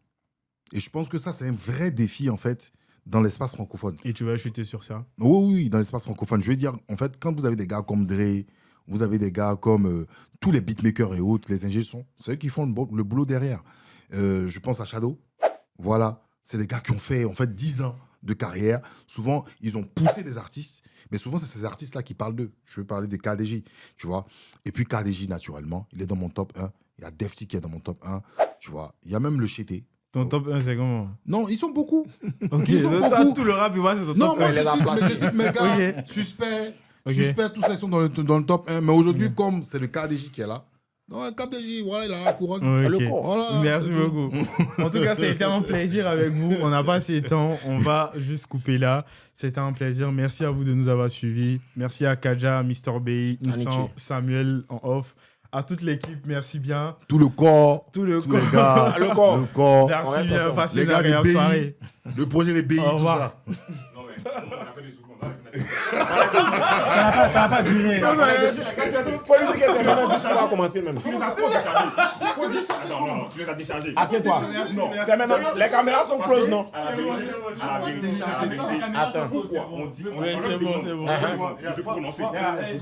Et je pense que ça, c'est un vrai défi, en fait, dans l'espace francophone. Et tu vas chuter sur ça. Oui, dans l'espace francophone. Je veux dire, en fait, quand vous avez des gars comme Dre, vous avez des gars comme tous les beatmakers et autres, les ingé sons, c'est eux qui font le boulot derrière. Je pense à Shadow. Voilà, c'est des gars qui ont fait 10 ans de carrière. Souvent, ils ont poussé des artistes, mais souvent, c'est ces artistes-là qui parlent d'eux. Je veux parler de KDJ, tu vois. Et puis, KDJ, naturellement, il est dans mon top 1. Il y a Defty qui est dans mon top 1, tu vois. Il y a même le Chété. Ton top 1, c'est comment? Non, ils sont beaucoup. Ok, Ils sont donc, beaucoup. tout le rap, il va, c'est ton Non, top moi, 1. je cite mes gars, Ok. Suspect, Ok. Suspect, tout ça, ils sont dans le top 1. Mais aujourd'hui, comme c'est le KDJ qui est là, non, le KDJ, voilà, il a la couronne. Ok. Le corps. Voilà, Merci c'est tout. beaucoup. En tout cas, ça a été un plaisir avec vous. On n'a pas assez de temps. On va juste couper là. C'était un plaisir. Merci à vous de nous avoir suivis. Merci à Kadja, Mr. Bay, Nsan, Samuel en off. À toute l'équipe, merci bien. Tout le corps, Tout le tous les gars, Le corps. le corps, On Merci reste bien. ensemble. Passez les une gars des agréable BI, soirée. le projet des BI, Au tout revoir. ça. Non, mais on a fait des secondes. Ça va pas durer. Faut lui dire que c'est maintenant que va commencer même. Non, tu les as déchargés. Assieds-toi. Non. C'est maintenant. Les caméras sont closes, non? À la vérité, Attends. on dit. Oui, c'est bon, c'est bon. Je vais prononcer.